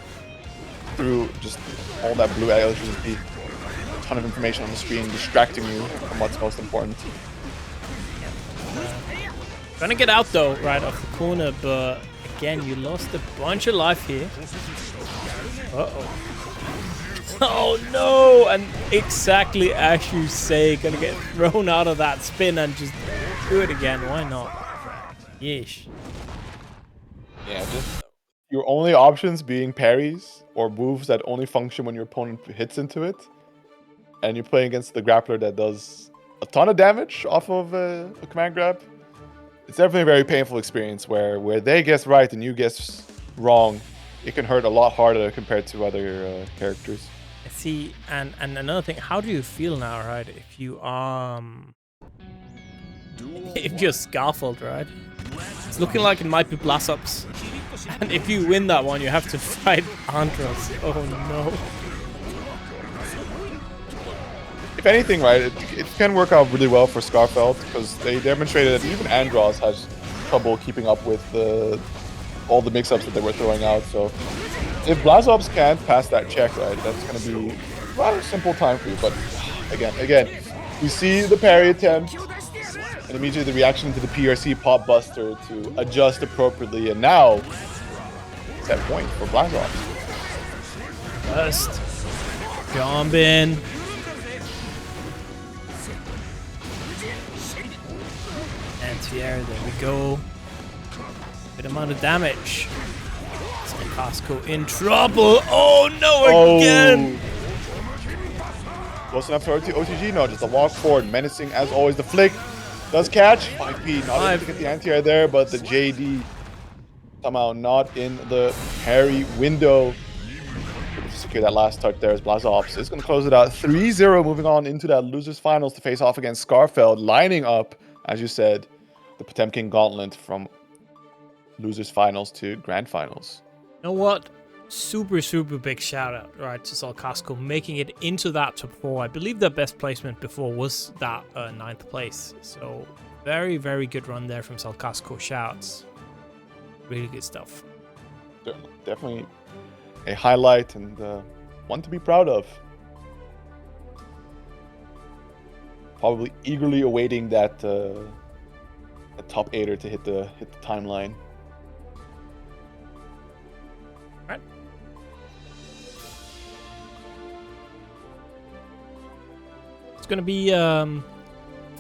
through just all that blue electricity. A ton of information on the screen distracting you from what's most important. Trying to get out though, right off the corner, but again, you lost a bunch of life here. Uh-oh. Oh no! And exactly as you say, gonna get thrown out of that spin and just do it again. Why not? Yeesh. Yeah, just your only options being parries or moves that only function when your opponent hits into it. And you're playing against the grappler that does a ton of damage off of a command grab. It's definitely a very painful experience where they guess right and you guess wrong. It can hurt a lot harder compared to other characters. See, and another thing, how do you feel now, right? If you if you're Skarfelt, right? It's looking like it might be Blazobs. And if you win that one, you have to fight Antares. Oh no. If if anything, right, it can work out really well for Skarfelt because they demonstrated that even Andros has trouble keeping up with all the mix-ups that they were throwing out. So if Blazobs can't pass that check, right, that's going to be a rather simple time for you. But again, we see the parry attempt and immediately the reaction to the PRC pop buster to adjust appropriately. And now, set point for Blazobs. First, jump in. Anti-air, there we go. Good amount of damage. Salkazko in trouble. Oh no, again! Close enough for OTG? No, just a walk forward. Menacing as always. The flick does catch. 5P, not able to get the anti-air there, but the JD somehow not in the parry window. Able to secure that last touch there as Blazobs is going to close it out 3-0, moving on into that losers finals to face off against Skarfelt, lining up, as you said, the Potemkin gauntlet from losers finals to grand finals. You know what? Super big shout out, right, to Salkazko making it into that top 4. I believe their best placement before was that 9th place. So very good run there from Salkazko. Shouts. Really good stuff. Definitely a highlight and one to be proud of. Probably eagerly awaiting that a top 8er to hit the timeline. Right. It's going to be, of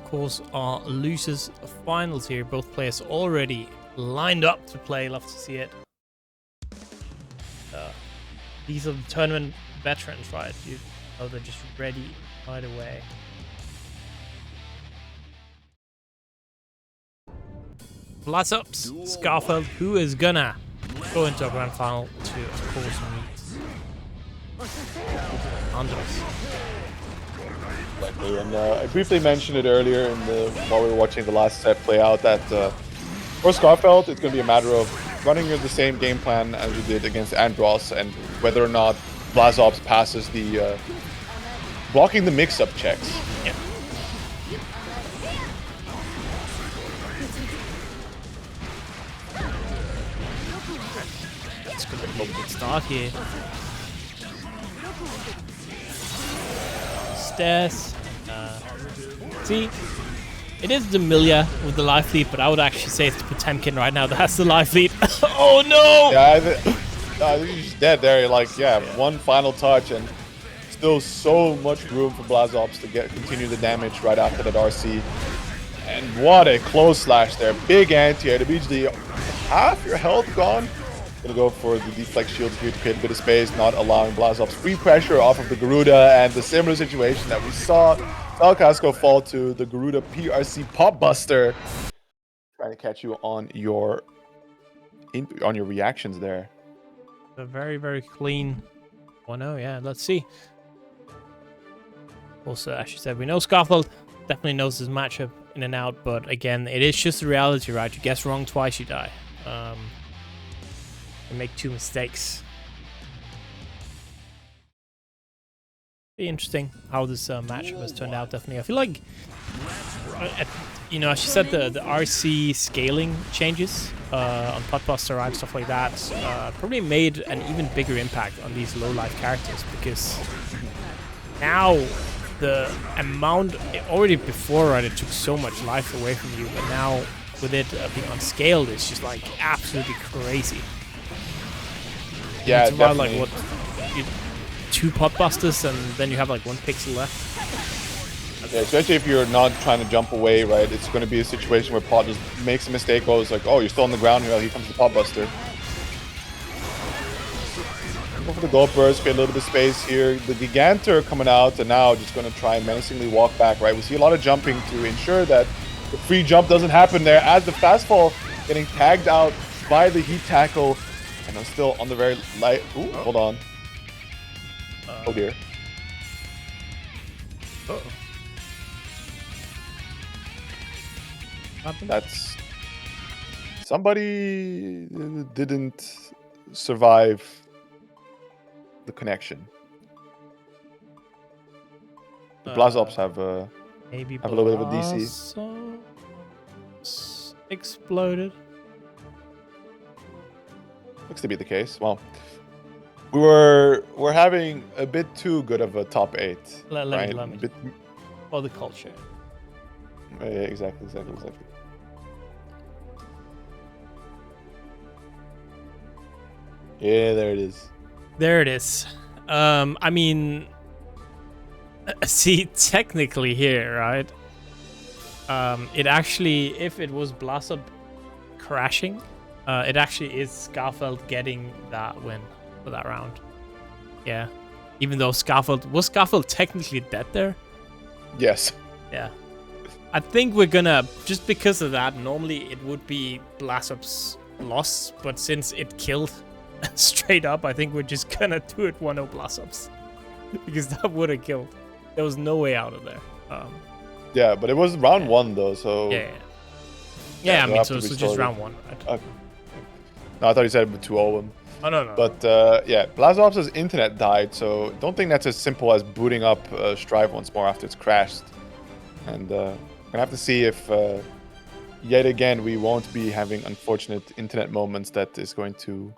course, our losers finals here. Both players already lined up to play. Love to see it. These are the tournament veterans, right? You know, they're just ready right away. Blazobs, Skarfelt, who is gonna go into a grand final to, of course, meet Antares. Exactly, and I briefly mentioned it earlier while we were watching the last set play out that for Skarfelt, it's going to be a matter of running the same game plan as we did against Andros, and whether or not Blazobs passes the blocking the mix-up checks. Yeah. That's going to be a good start here. Stairs. See, it is the Millia with the life lead, but I would actually say it's the Potemkin right now that has the life lead. Oh no! Yeah, I think he's just dead there. Like, yeah, one final touch, and still so much room for Blazobs to continue the damage right after that RC. And what a close slash there. Big anti-air to reach the half your health gone. Gonna go for the deflect shield here to create a bit of space, not allowing Blazobs free pressure off of the Garuda, and the similar situation that we saw Salkazko fall to the Garuda PRC Pop Buster. Trying to catch you on your reactions there. A very clean 1-0, yeah, let's see. Also, as you said, we know Skarfelt definitely knows his matchup in and out, but again, it is just the reality, right? You guess wrong twice, you die. You make 2 mistakes. Be interesting how this matchup has turned out, definitely. I feel like, you know, as you said, the RC scaling changes on Potbuster and stuff like that probably made an even bigger impact on these low life characters, because now the amount, already before, right, it took so much life away from you, but now with it being unscaled, it's just like absolutely crazy. Yeah, it's about definitely. like what, 2 Potbusters and then you have like 1 pixel left. Yeah, especially if you're not trying to jump away, right? It's going to be a situation where Pot just makes a mistake, goes like, oh, you're still on the ground, here comes the Pot Buster. Go for the Gold Burst, create a little bit of space here. The Gigantor coming out, and now just going to try and menacingly walk back, right? We see a lot of jumping to ensure that the free jump doesn't happen there, as the fastfall getting tagged out by the heat tackle. And I'm still on the very light. Ooh, hold on. Oh dear. That's somebody didn't survive the connection. The Blazobs have Maybe have a little bit of a DC. Blazobs exploded. Looks to be the case. Well, we're having a bit too good of a top 8. Let right? me. For the culture. Yeah, exactly. Yeah, there it is. There it is. I mean, see, technically here, right? It actually, if it was Blazzob crashing, it actually is Skarfelt getting that win for that round. Yeah. Even though Skarfelt technically dead there? Yes. Yeah. I think we're gonna, just because of that, normally it would be Blazzob's loss, but since it killed straight up, I think we're just gonna do it 1-0 Blazobs. Because that would have killed. There was no way out of there. Yeah, but it was round 1 though, so... Yeah, I mean, so just round 1, right? Okay. No, I thought you said it would 2-0 him. Oh, no. But, yeah, Blazobs' internet died, so don't think that's as simple as booting up Strive once more after it's crashed. And we're gonna have to see if, yet again, we won't be having unfortunate internet moments that is going to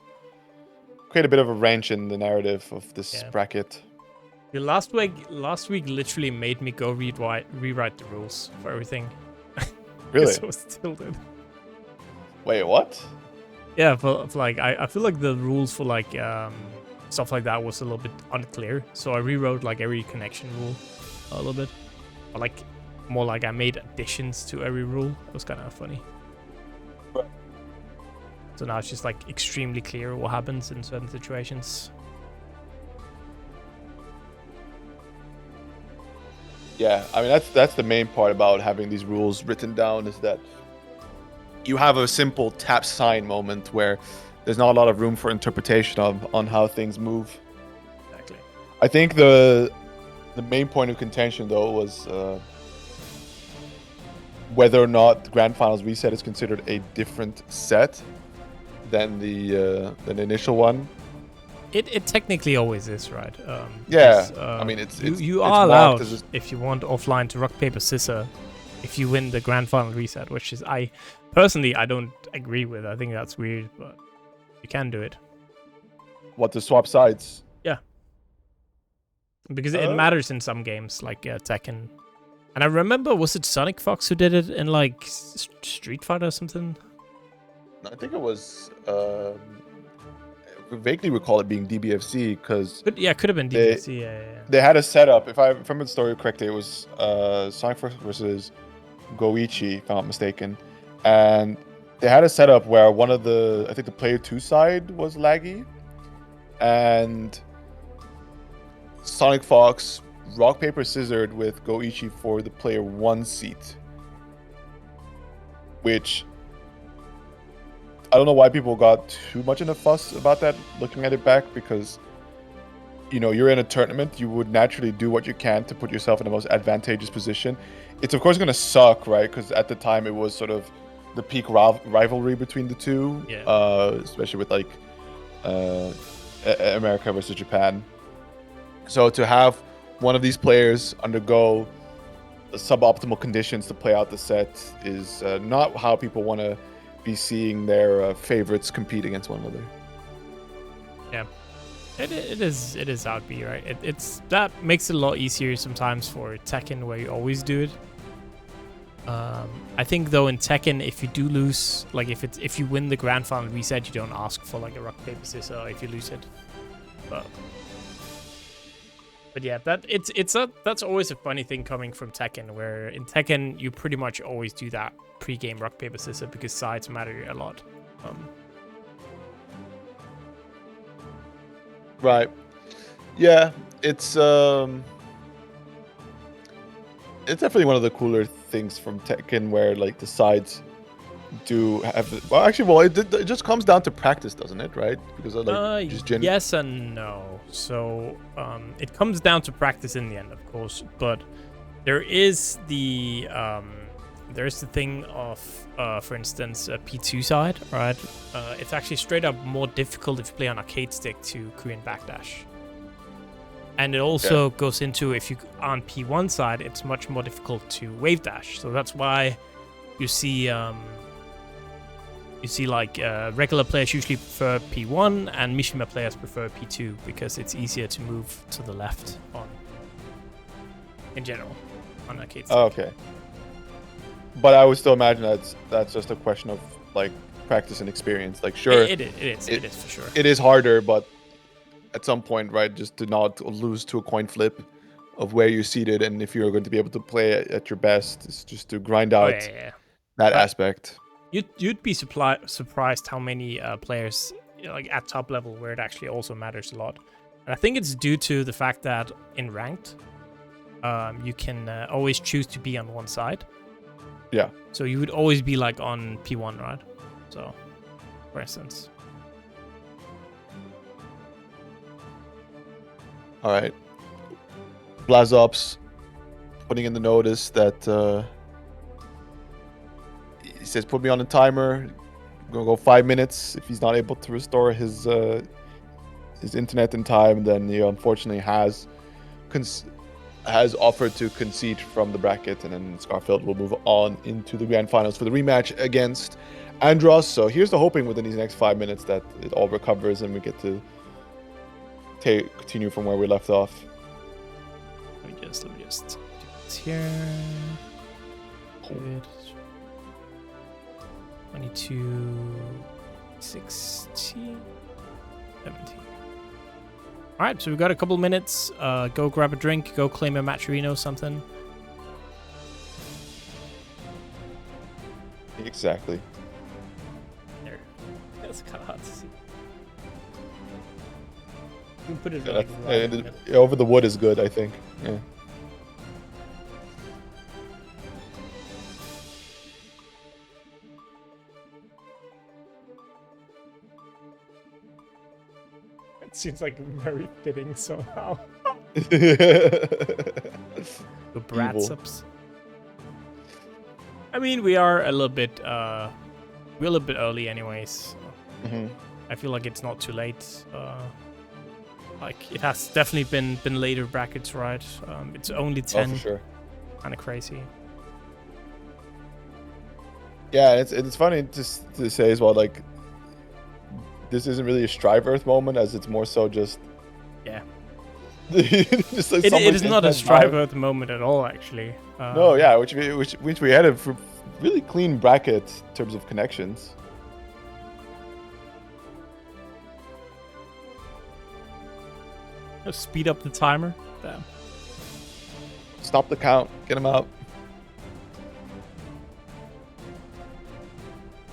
create a bit of a wrench in the narrative of this bracket. The last week literally made me go rewrite the rules for everything. Really? So still did. Wait, what? Yeah, for like I feel like the rules for like stuff like that was a little bit unclear, so I rewrote like every connection rule a little bit, or like more like I made additions to every rule. It was kind of funny. Right. So now it's just like extremely clear what happens in certain situations. Yeah, I mean that's the main part about having these rules written down, is that you have a simple tap sign moment where there's not a lot of room for interpretation on how things move. Exactly. I think the main point of contention though was whether or not the Grand Finals reset is considered a different set than the initial one. It technically always is, right? Yeah, I mean it's you are allowed if you want offline to rock paper scissors if you win the Grand Final reset, which is I don't agree with. I think that's weird, but you can do it. What, to swap sides? Yeah, because it matters in some games like Tekken, and I remember, was it Sonic Fox who did it in like Street Fighter or something? I think it was. Vaguely recall it being DBFC because could have been DBFC. Yeah. They had a setup. If I remember the story correctly, it was Sonic Fox versus Goichi, if I'm not mistaken, and they had a setup where one of I think the player 2 side was laggy, and Sonic Fox rock paper scissored with Goichi for the player 1 seat, which I don't know why people got too much in a fuss about that, looking at it back, because, you know, you're in a tournament, you would naturally do what you can to put yourself in the most advantageous position. It's, of course, going to suck, right? Because at the time, it was sort of the peak rivalry between the two, especially with, like, America versus Japan. So to have one of these players undergo suboptimal conditions to play out the set is not how people want to be seeing their favorites compete against one another. Yeah, it is how it be, right? It's that makes it a lot easier sometimes for Tekken, where you always do it. I think though in Tekken, if you do lose, like if you win the Grand Final reset, you don't ask for like a rock paper scissors if you lose it. But yeah, that's always a funny thing coming from Tekken, where in Tekken you pretty much always do that pre-game rock paper scissors because sides matter a lot. Right. Yeah, it's definitely one of the cooler things from Tekken, where like the sides do have it just comes down to practice, doesn't it? Right? Because like yes and no. So it comes down to practice in the end, of course, but there is the thing of for instance a P2 side, right? It's actually straight up more difficult if you play on arcade stick to Korean backdash. And it also goes into, if you on P1 side, it's much more difficult to wave dash. So that's why you see like regular players usually prefer P1 and Mishima players prefer P2 because it's easier to move to the left on in general on arcade stick. Oh, okay. But I would still imagine that's just a question of like practice and experience. Like sure, It is for sure. It is harder, but at some point, right, just to not lose to a coin flip of where you're seated, and if you're going to be able to play at your best, it's just to grind out that aspect. You'd be surprised how many players like at top level where it actually also matters a lot. And I think it's due to the fact that in ranked, you can always choose to be on one side. Yeah. So you would always be like on P1, right? So, for instance. All right. Blazobs putting in the notice that he says, put me on a timer. I'm gonna go 5 minutes. If he's not able to restore his internet in time, then he unfortunately has offered to concede from the bracket, and then Skarfelt will move on into the grand finals for the rematch against Andros. So here's the hoping within these next 5 minutes that it all recovers and we get to continue from where we left off. Let me just do this here. Good. 22, 16, 17. All right, so we've got a couple minutes. Go grab a drink. Go claim a matcherino, something. Exactly. There. That's kind of hard to see. You can put it Yeah, like right in the middle. over the wood is good, I think. Yeah. It seems like very fitting somehow. The Blazobs. I mean, we are a little bit early, anyways. I feel like it's not too late. Like it has definitely been later brackets, right? It's only 10. Oh, for sure. Kind of crazy. Yeah, it's funny to say as well. Like this isn't really a Strive Earth moment, as it's more so just just like it is not a Strive Earth moment at all, actually. No, yeah, which we had a really clean bracket in terms of connections. Just speed up the timer. Damn. Stop the count. Get him out.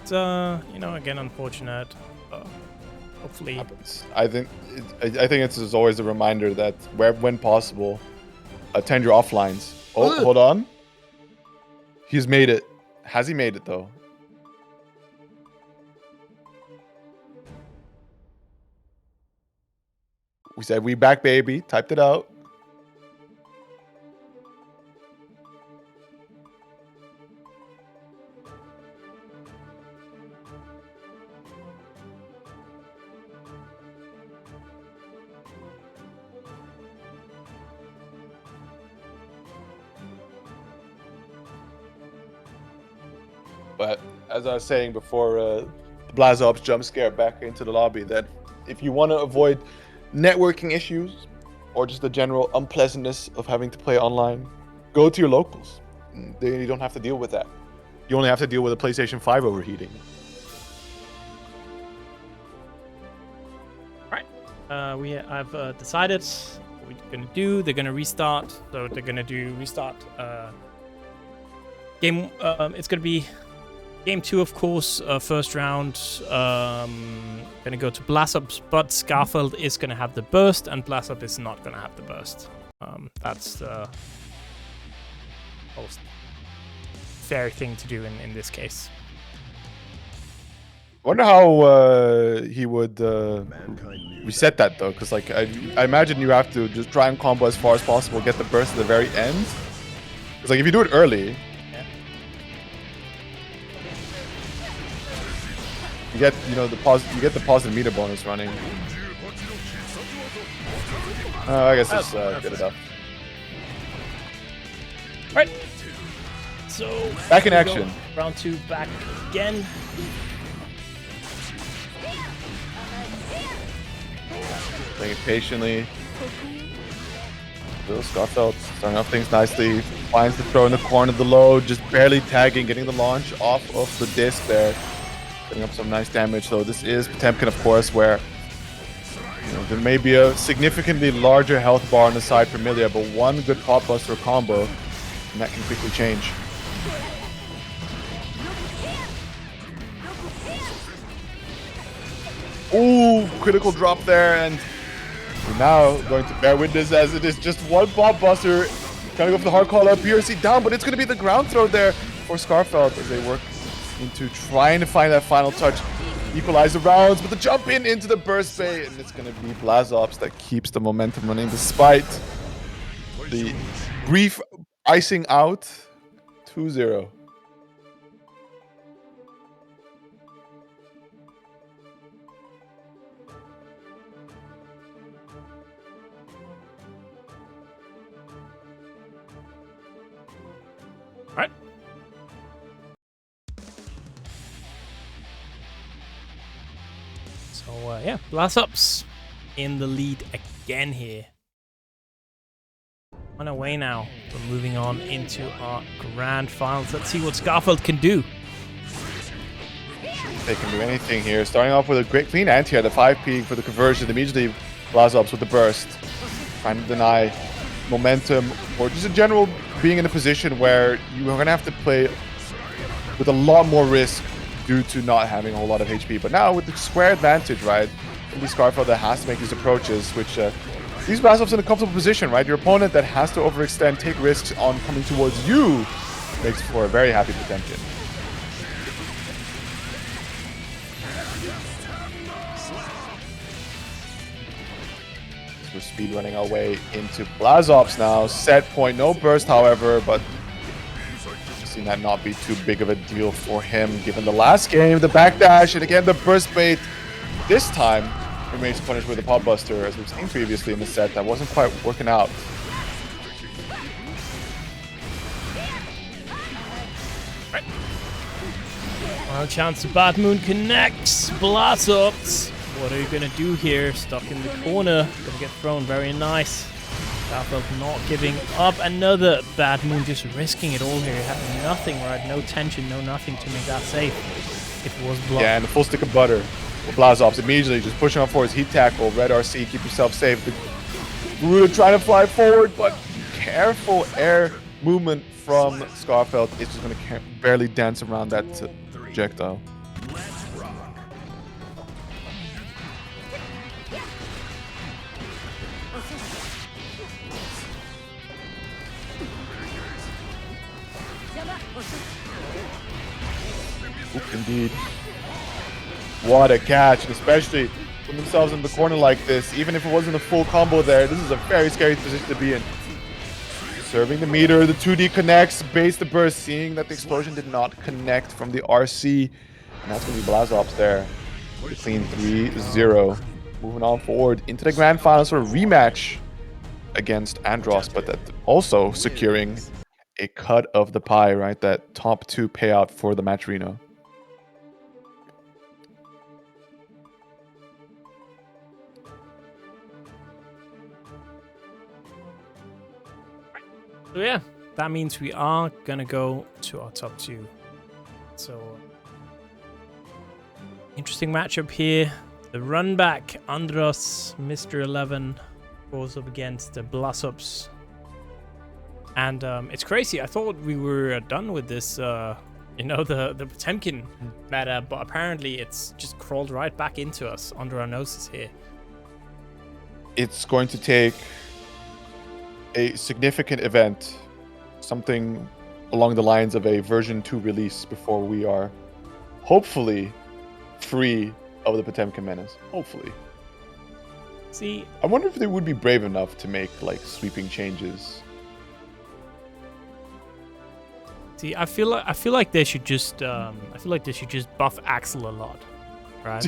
It's again, unfortunate. Hopefully. I think it's always a reminder that when possible, attend your offlines. Oh, hold on. He's made it. Has he made it though? We said we back, baby. Typed it out. But as I was saying before, the Blazobs jump scare back into the lobby, that if you want to avoid networking issues or just the general unpleasantness of having to play online, go to your locals. You don't have to deal with that. You only have to deal with a PlayStation 5 overheating. All right. I've decided what we're gonna do. They're gonna restart. So they're gonna do restart. Game. It's gonna be game 2, of course. First round. Gonna go to Blazobs, but Skarfelt is gonna have the burst, and Blazobs is not gonna have the burst. That's the most fair thing to do in this case. I wonder how he would reset that though, because like I imagine you have to just try and combo as far as possible, get the burst at the very end. It's like if you do it early, you get the positive meter bonus running. I guess it's good enough. Right. So Back in here we action. go. Round 2 back again. Playing patiently. Bill Skarfelt starting off things nicely. Finds the throw in the corner of the low, just barely tagging, getting the launch off of the disc there. Putting up some nice damage. So this is Potemkin, of course, where there may be a significantly larger health bar on the side for Millia, but one good pop buster combo, and that can quickly change. Ooh, critical drop there, and we're now going to bear witness as it is just one pop buster. Trying to go for the hard call up, BRC down, but it's going to be the ground throw there for Skarfelt as they work into trying to find that final touch. Equalize the rounds, but the jump in into the burst bay, and it's going to be Blazobs that keeps the momentum running despite the brief icing out. 2-0. All right. So yeah, Blazobs in the lead again here. On our way now. We're moving on into our grand finals. Let's see what Skarfelt can do. They can do anything here. Starting off with a great clean anti at the 5P for the conversion. Immediately, Blazobs with the burst. Trying to deny momentum, or just in general, being in a position where you are going to have to play with a lot more risk due to not having a whole lot of HP. But now with the square advantage, right? It'll be Skarfelt that has to make these approaches, which these Blazobs in a comfortable position, right? Your opponent that has to overextend, take risks on coming towards you, makes for a very happy Potemkin. We're speed running our way into Blazobs now. Set point, no burst, however, but I've seen that not be too big of a deal for him, given the last game, the backdash, and again the burst bait. This time remains punished with a pop buster, as we've seen previously in the set. That wasn't quite working out. Final chance to Bad Moon connects. Blazobs. What are you gonna do here? Stuck in the corner. Gonna get thrown. Very nice. Skarfelt not giving up. Another Bad Moon, just risking it all here. Having nothing, right? No tension, no nothing to make that safe. It was blocked. Yeah, and a full stick of butter. Blazobs immediately just pushing on for his heat tackle. Red RC, keep yourself safe. Garuda trying to fly forward, but careful air movement from Skarfelt. It's just going to barely dance around that projectile. Oop, indeed. What a catch, and especially putting themselves in the corner like this. Even if it wasn't a full combo there, this is a very scary position to be in. Serving the meter, the 2D connects, base the burst, seeing that the explosion did not connect from the RC. And that's going to be Blazobs there. With a clean 3-0. Moving on forward into the grand finals for a rematch against Andros, but that also securing a cut of the pie, right? That top 2 payout for the match Reno. So yeah, that means we are gonna go to our top 2. So interesting matchup here. The run back Andros, Mr. 11 goes up against the Blazobs. And it's crazy. I thought we were done with this, the Potemkin meta, but apparently it's just crawled right back into us under our noses here. It's going to take a significant event, something along the lines of a version 2 release before we are hopefully free of the Potemkin menace. Hopefully. See, I wonder if they would be brave enough to make like sweeping changes. See, I feel like they should just buff Axel a lot, right?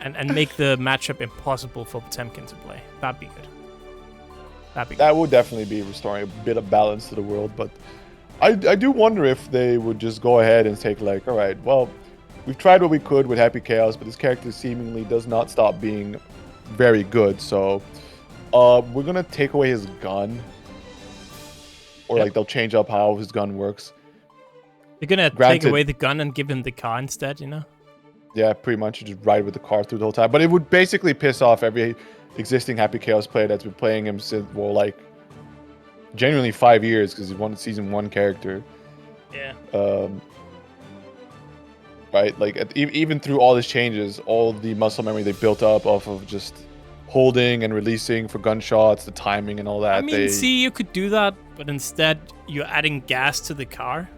and make the matchup impossible for Potemkin to play. That'd be good. That'd be good. That would definitely be restoring a bit of balance to the world, but I do wonder if they would just go ahead and take like, all right, well, we've tried what we could with Happy Chaos, but this character seemingly does not stop being very good. So we're gonna take away his gun, or like they'll change up how his gun works. You're gonna Granted, take away the gun and give him the car instead, you know? Yeah, pretty much. You just ride with the car through the whole time. But it would basically piss off every existing Happy Chaos player that's been playing him since, well, like, genuinely 5 years, because he's one season 1 character. Yeah. Right? Like, even through all these changes, all the muscle memory they built up off of just holding and releasing for gunshots, the timing and all that. I mean, see, you could do that, but instead you're adding gas to the car.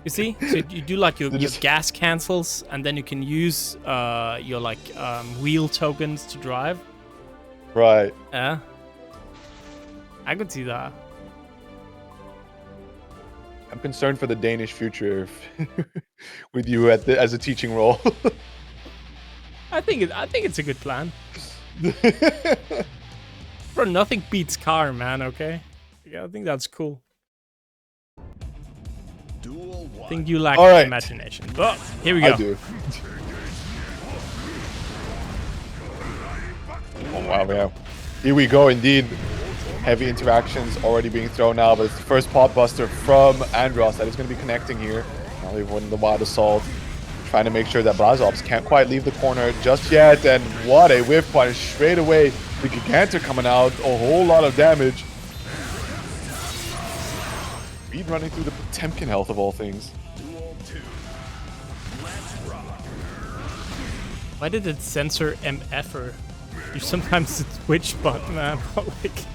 You see? So you do like your gas cancels, and then you can use your like wheel tokens to drive. Right. Yeah. I could see that. I'm concerned for the Danish future with you as a teaching role. I think it's a good plan. Bro, nothing beats car, man. Okay. Yeah, I think that's cool. I think you lack imagination. But here we go. I do. Oh wow, yeah. Here we go indeed. Heavy interactions already being thrown now, but it's the first pot buster from Andros that is going to be connecting here. Now they've won the wild assault. Trying to make sure that Blazobs can't quite leave the corner just yet. And what a whiff punish straight away. The Gigantor coming out. A whole lot of damage. Speed running through the Potemkin health of all things. Why did it censor MF or you sometimes it's Twitch bot, man? Like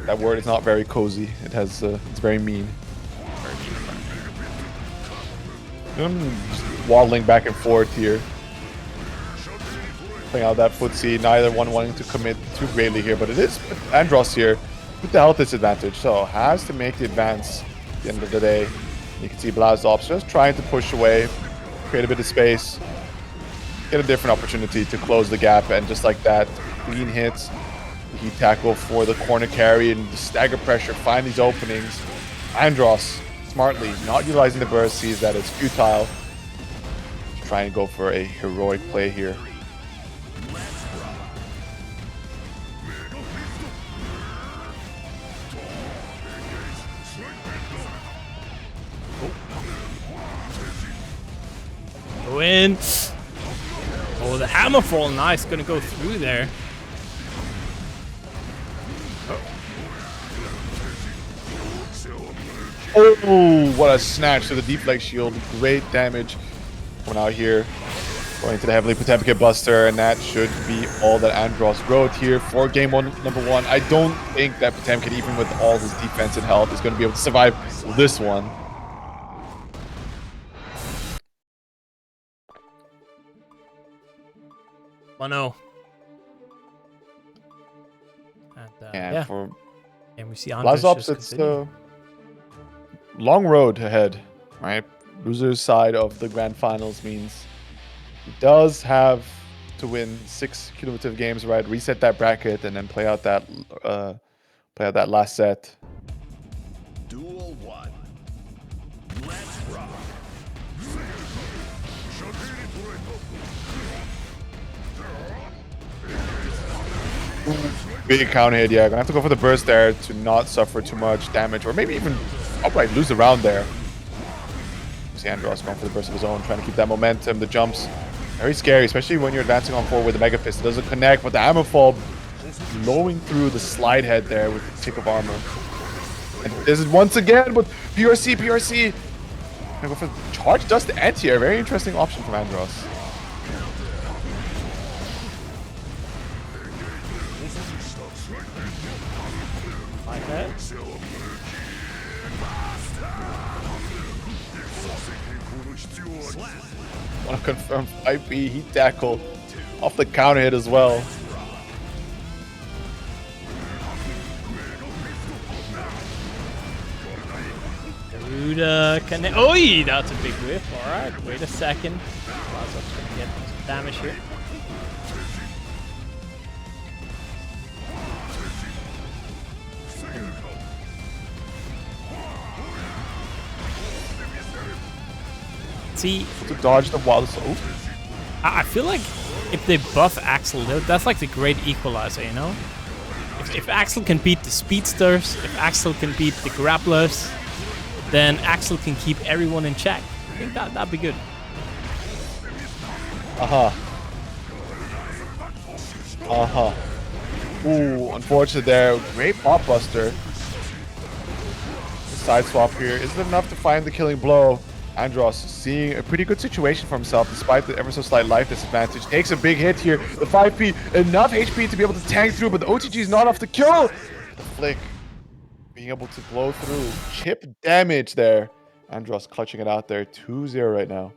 that word is not very cozy. It has it's very mean. Just waddling back and forth here. Playing out that footsie, neither one wanting to commit too greatly here, but it is Andros here with the health disadvantage, so has to make the advance at the end of the day. You can see Blazobs just trying to push away, create a bit of space, get a different opportunity to close the gap, and just like that, clean hits, the heat tackle for the corner carry, and the stagger pressure, find these openings. Andros, smartly, not utilizing the burst, sees that it's futile. Trying to go for a heroic play here. go in. Oh, the hammer fall, nice, gonna go through there. Oh, what a snatch to the deep leg shield. Great damage coming out here. Going to the heavily Potemkin Buster, and that should be all that Andros wrote here for game one, number one. I don't think that Potemkin, even with all his defense and health, is going to be able to survive this one. And yeah. for and we see Antares Blazobs, it's a long road ahead, right? Loser's side of the grand finals means he does have to win 6 cumulative games, right? Reset that bracket and then play out that last set. Duel 1. Let's rock. Big counter hit, yeah. Gonna have to go for the burst there to not suffer too much damage, or maybe even outright lose the round there. See Andros going for the burst of his own, trying to keep that momentum. The jumps, very scary, especially when you're advancing on forward with the Mega Fist. It doesn't connect, but the hammer fall blowing through the slide head there with the tick of armor. And this is once again, but PRC. Gonna go for the charge dust anti-air. Very interesting option from Andros. like that. Want to confirm 5B heat tackle off the counter hit as well. through the connect. Oh, that's a big whiff. All right, wait a second. Blazobs gonna get some damage here. See, To dodge the wildest. Oh, I feel like if they buff Axel, that's like the great equalizer, you know? If Axel can beat the speedsters, if Axel can beat the grapplers, then Axel can keep everyone in check. I think that'd be good. Ooh, unfortunate there. Great pop buster. Side swap here. Isn't enough to find the killing blow. Andros seeing a pretty good situation for himself despite the ever so slight life disadvantage. Takes a big hit here. The 5P, enough HP to be able to tank through, but the OTG is not off the kill. The flick being able to blow through. Chip damage there. Andros clutching it out there. 2-0 right now.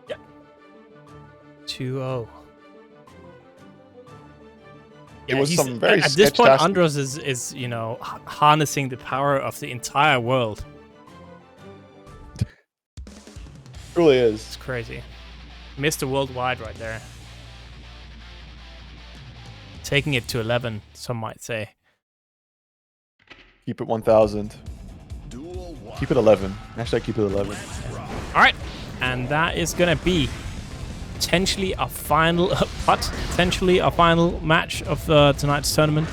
Yeah. 2-0. It was some very at this point, sketch-tastic- Andros is you know, harnessing the power of the entire world. Truly is. It's crazy. Mr. Worldwide right there. Taking it to 11, some might say. Keep it 1,000. Duel 1. Keep it 11. Actually, keep it 11. All right, and that is gonna be potentially a final potentially a final match of tonight's tournament.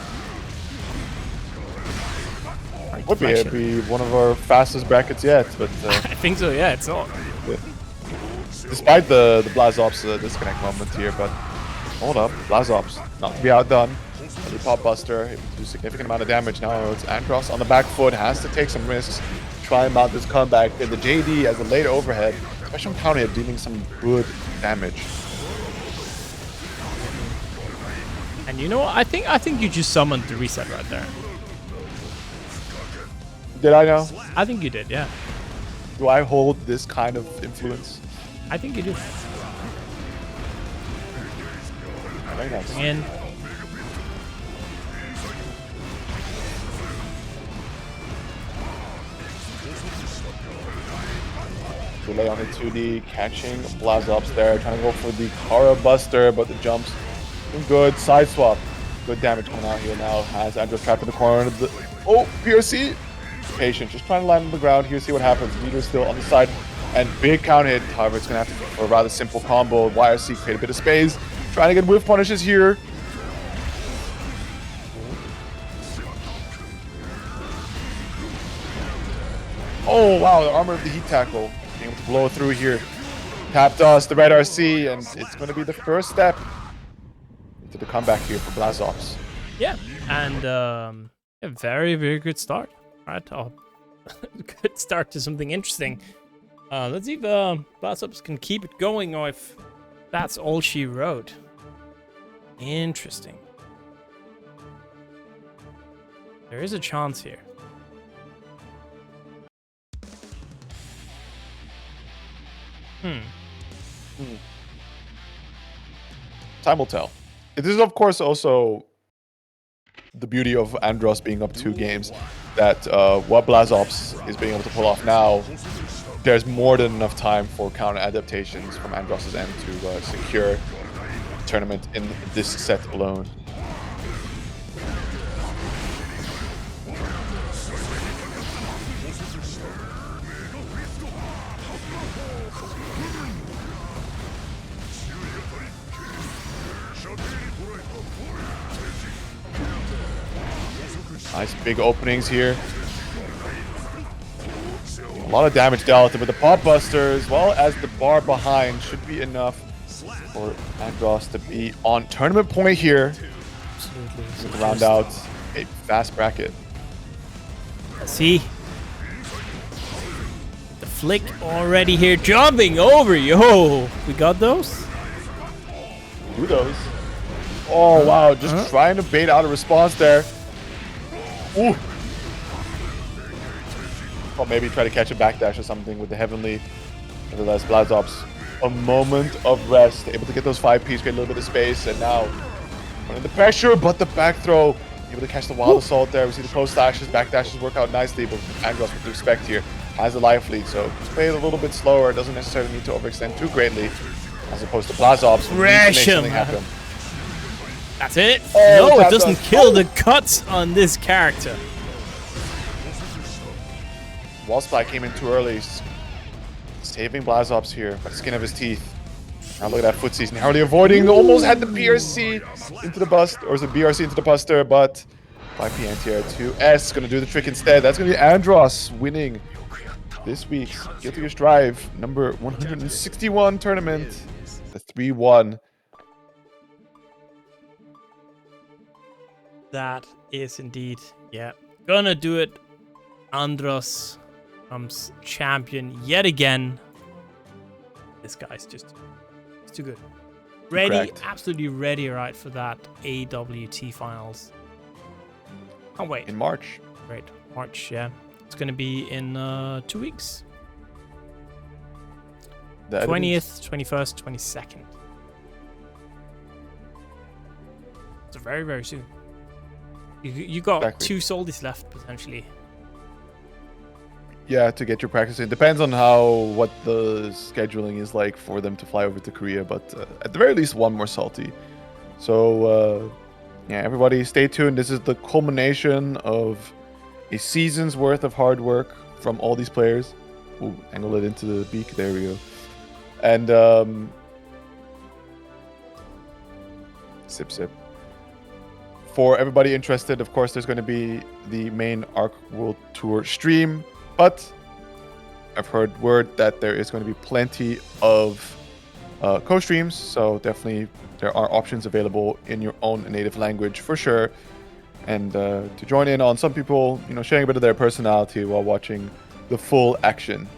Would be, it'd be one of our fastest brackets yet, but I think so. Yeah, it's all. despite the Blazobs disconnect moment here, but hold up, Blazobs not to be outdone. The pop buster, able to do a significant amount of damage. Now it's Andros on the back foot, has to take some risks, try and mount this comeback. And the JD as a late overhead, especially on counter hit, dealing some good damage. And you know what? I think you just summoned the reset right there. Did I know? I think you did. Yeah, Do I hold this kind of influence? I think you do. Very nice. Bring in. Delay on the 2D, catching Blazobs there, trying to go for the Kara Buster, but the jumps doing good. Side swap, good damage coming out here now. Has Andros trapped in the corner. Oh, PRC, patient, just trying to land on the ground here, see what happens. Meter's still on the side, and big counter hit. However, it's gonna have to for a rather simple combo. YRC create a bit of space, trying to get whiff punishes here. Oh wow, the armor of the heat tackle. Being able to blow through here. Tap dust, the red RC, and it's going to be the first step into the comeback here for Blazobs. Yeah, and a very, very good start. All right, good start to something interesting. Let's see if Blazobs can keep it going or if that's all she wrote. Interesting. There is a chance here. Time will tell. This is, of course, also the beauty of Andros being up 2 games, that what Blazobs is being able to pull off now, there's more than enough time for counter adaptations from Andros' end to secure tournament in this set alone. Nice big openings here. A lot of damage dealt, but the pop buster as well as the bar behind should be enough for Andros to be on tournament point here. Absolutely. To round out a fast bracket. See? The flick already here, jumping over. Yo, we got those? Do those. Oh wow, just trying to bait out a response there. Ooh. Or maybe try to catch a backdash or something with the heavenly. Nevertheless, Blazobs a moment of rest, able to get those 5Ps, create a little bit of space, and now under the pressure, but the back throw, able to catch the wild assault there. We see the close dashes, back dashes work out nicely, but Andros, what to expect here, has a life lead, so just play it a little bit slower, doesn't necessarily need to overextend too greatly, as opposed to Blazobs, who needs to make something happen. That's it. Oh, No, it doesn't kill the cuts on this character. Wall Splat came in too early, saving Blazobs here by the skin of his teeth. Now look at that footsies, narrowly avoiding, almost had the PRC into the bust, or is it BRC into the buster, but 5P anti-air to S, gonna do the trick instead. That's gonna be Andros winning this week's Gear Xrd Rev number 161 tournament, the 3-1. That is indeed, yeah, gonna do it. Andros comes champion yet again. This guy's just too good. Ready, Correct. absolutely ready, right, for that AWT finals. Can't wait. In March. Great, March, yeah. It's gonna be in 2 weeks. The 20th, 21st, 22nd. It's very, very soon. You got Exactly. 2 Soldies left, potentially. Yeah, to get your practice in. Depends on what the scheduling is like for them to fly over to Korea, but at the very least, one more Salty. So, yeah, everybody stay tuned. This is the culmination of a season's worth of hard work from all these players. Ooh, angle it into the beak. There we go. And, sip, sip. For everybody interested, of course, there's going to be the main Arc World Tour stream, but I've heard word that there is going to be plenty of co-streams, so definitely there are options available in your own native language for sure. And to join in on some people, sharing a bit of their personality while watching the full action.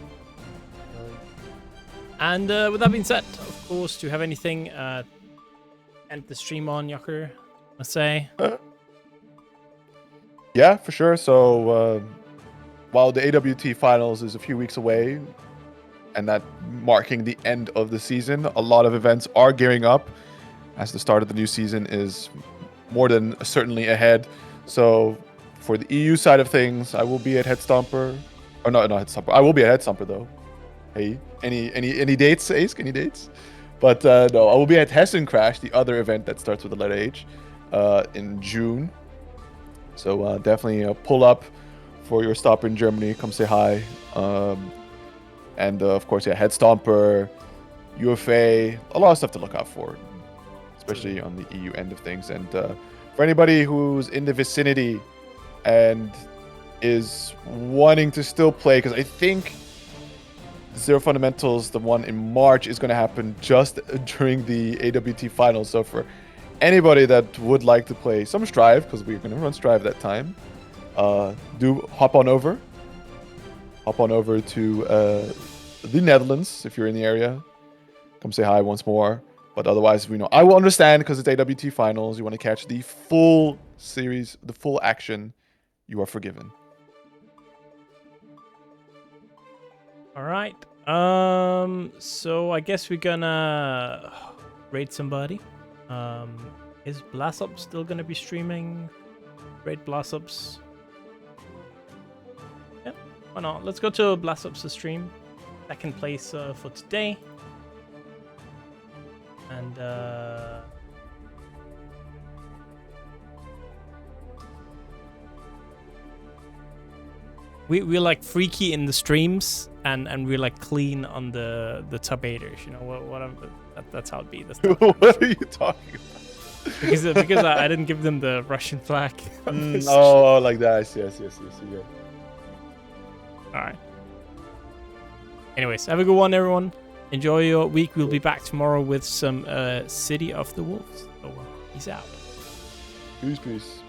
And with that being said, of course, do you have anything end the stream on, Yoker? I say. Yeah, for sure. So while the AWT finals is a few weeks away, and that marking the end of the season, a lot of events are gearing up as the start of the new season is more than certainly ahead. So for the EU side of things, I will be at Headstomper. Or not Head Stomper. I will be at Headstomper though. Hey, any dates, Ace? Any dates? But no, I will be at Hessen Crash, the other event that starts with the letter H, in June. So definitely pull up for your stopper in Germany. Come say hi. And of course, yeah, Headstomper, UFA, a lot of stuff to look out for, especially on the EU end of things. And for anybody who's in the vicinity and is wanting to still play, because I think Zero Fundamentals, the one in March, is going to happen just during the AWT finals. So for anybody that would like to play some Strive, because we're going to run Strive that time, do hop on over to the Netherlands if you're in the area. Come say hi once more. But otherwise, I will understand because it's AWT finals. You want to catch the full series, the full action. You are forgiven. All right. So I guess we're gonna raid somebody. Is Blazobs still gonna be streaming? Raid Blazobs. Yeah, why not? Let's go to Blazobs' stream. Second place for today. And we're like freaky in the streams, and we're like clean on the top 8ers. That's how it be. That's What are you talking about? because I didn't give them the Russian flag. Oh, like that. Yes. Yeah. All right. Anyways, have a good one, everyone. Enjoy your week. We'll be back tomorrow with some City of the Wolves. So, peace out. Peace.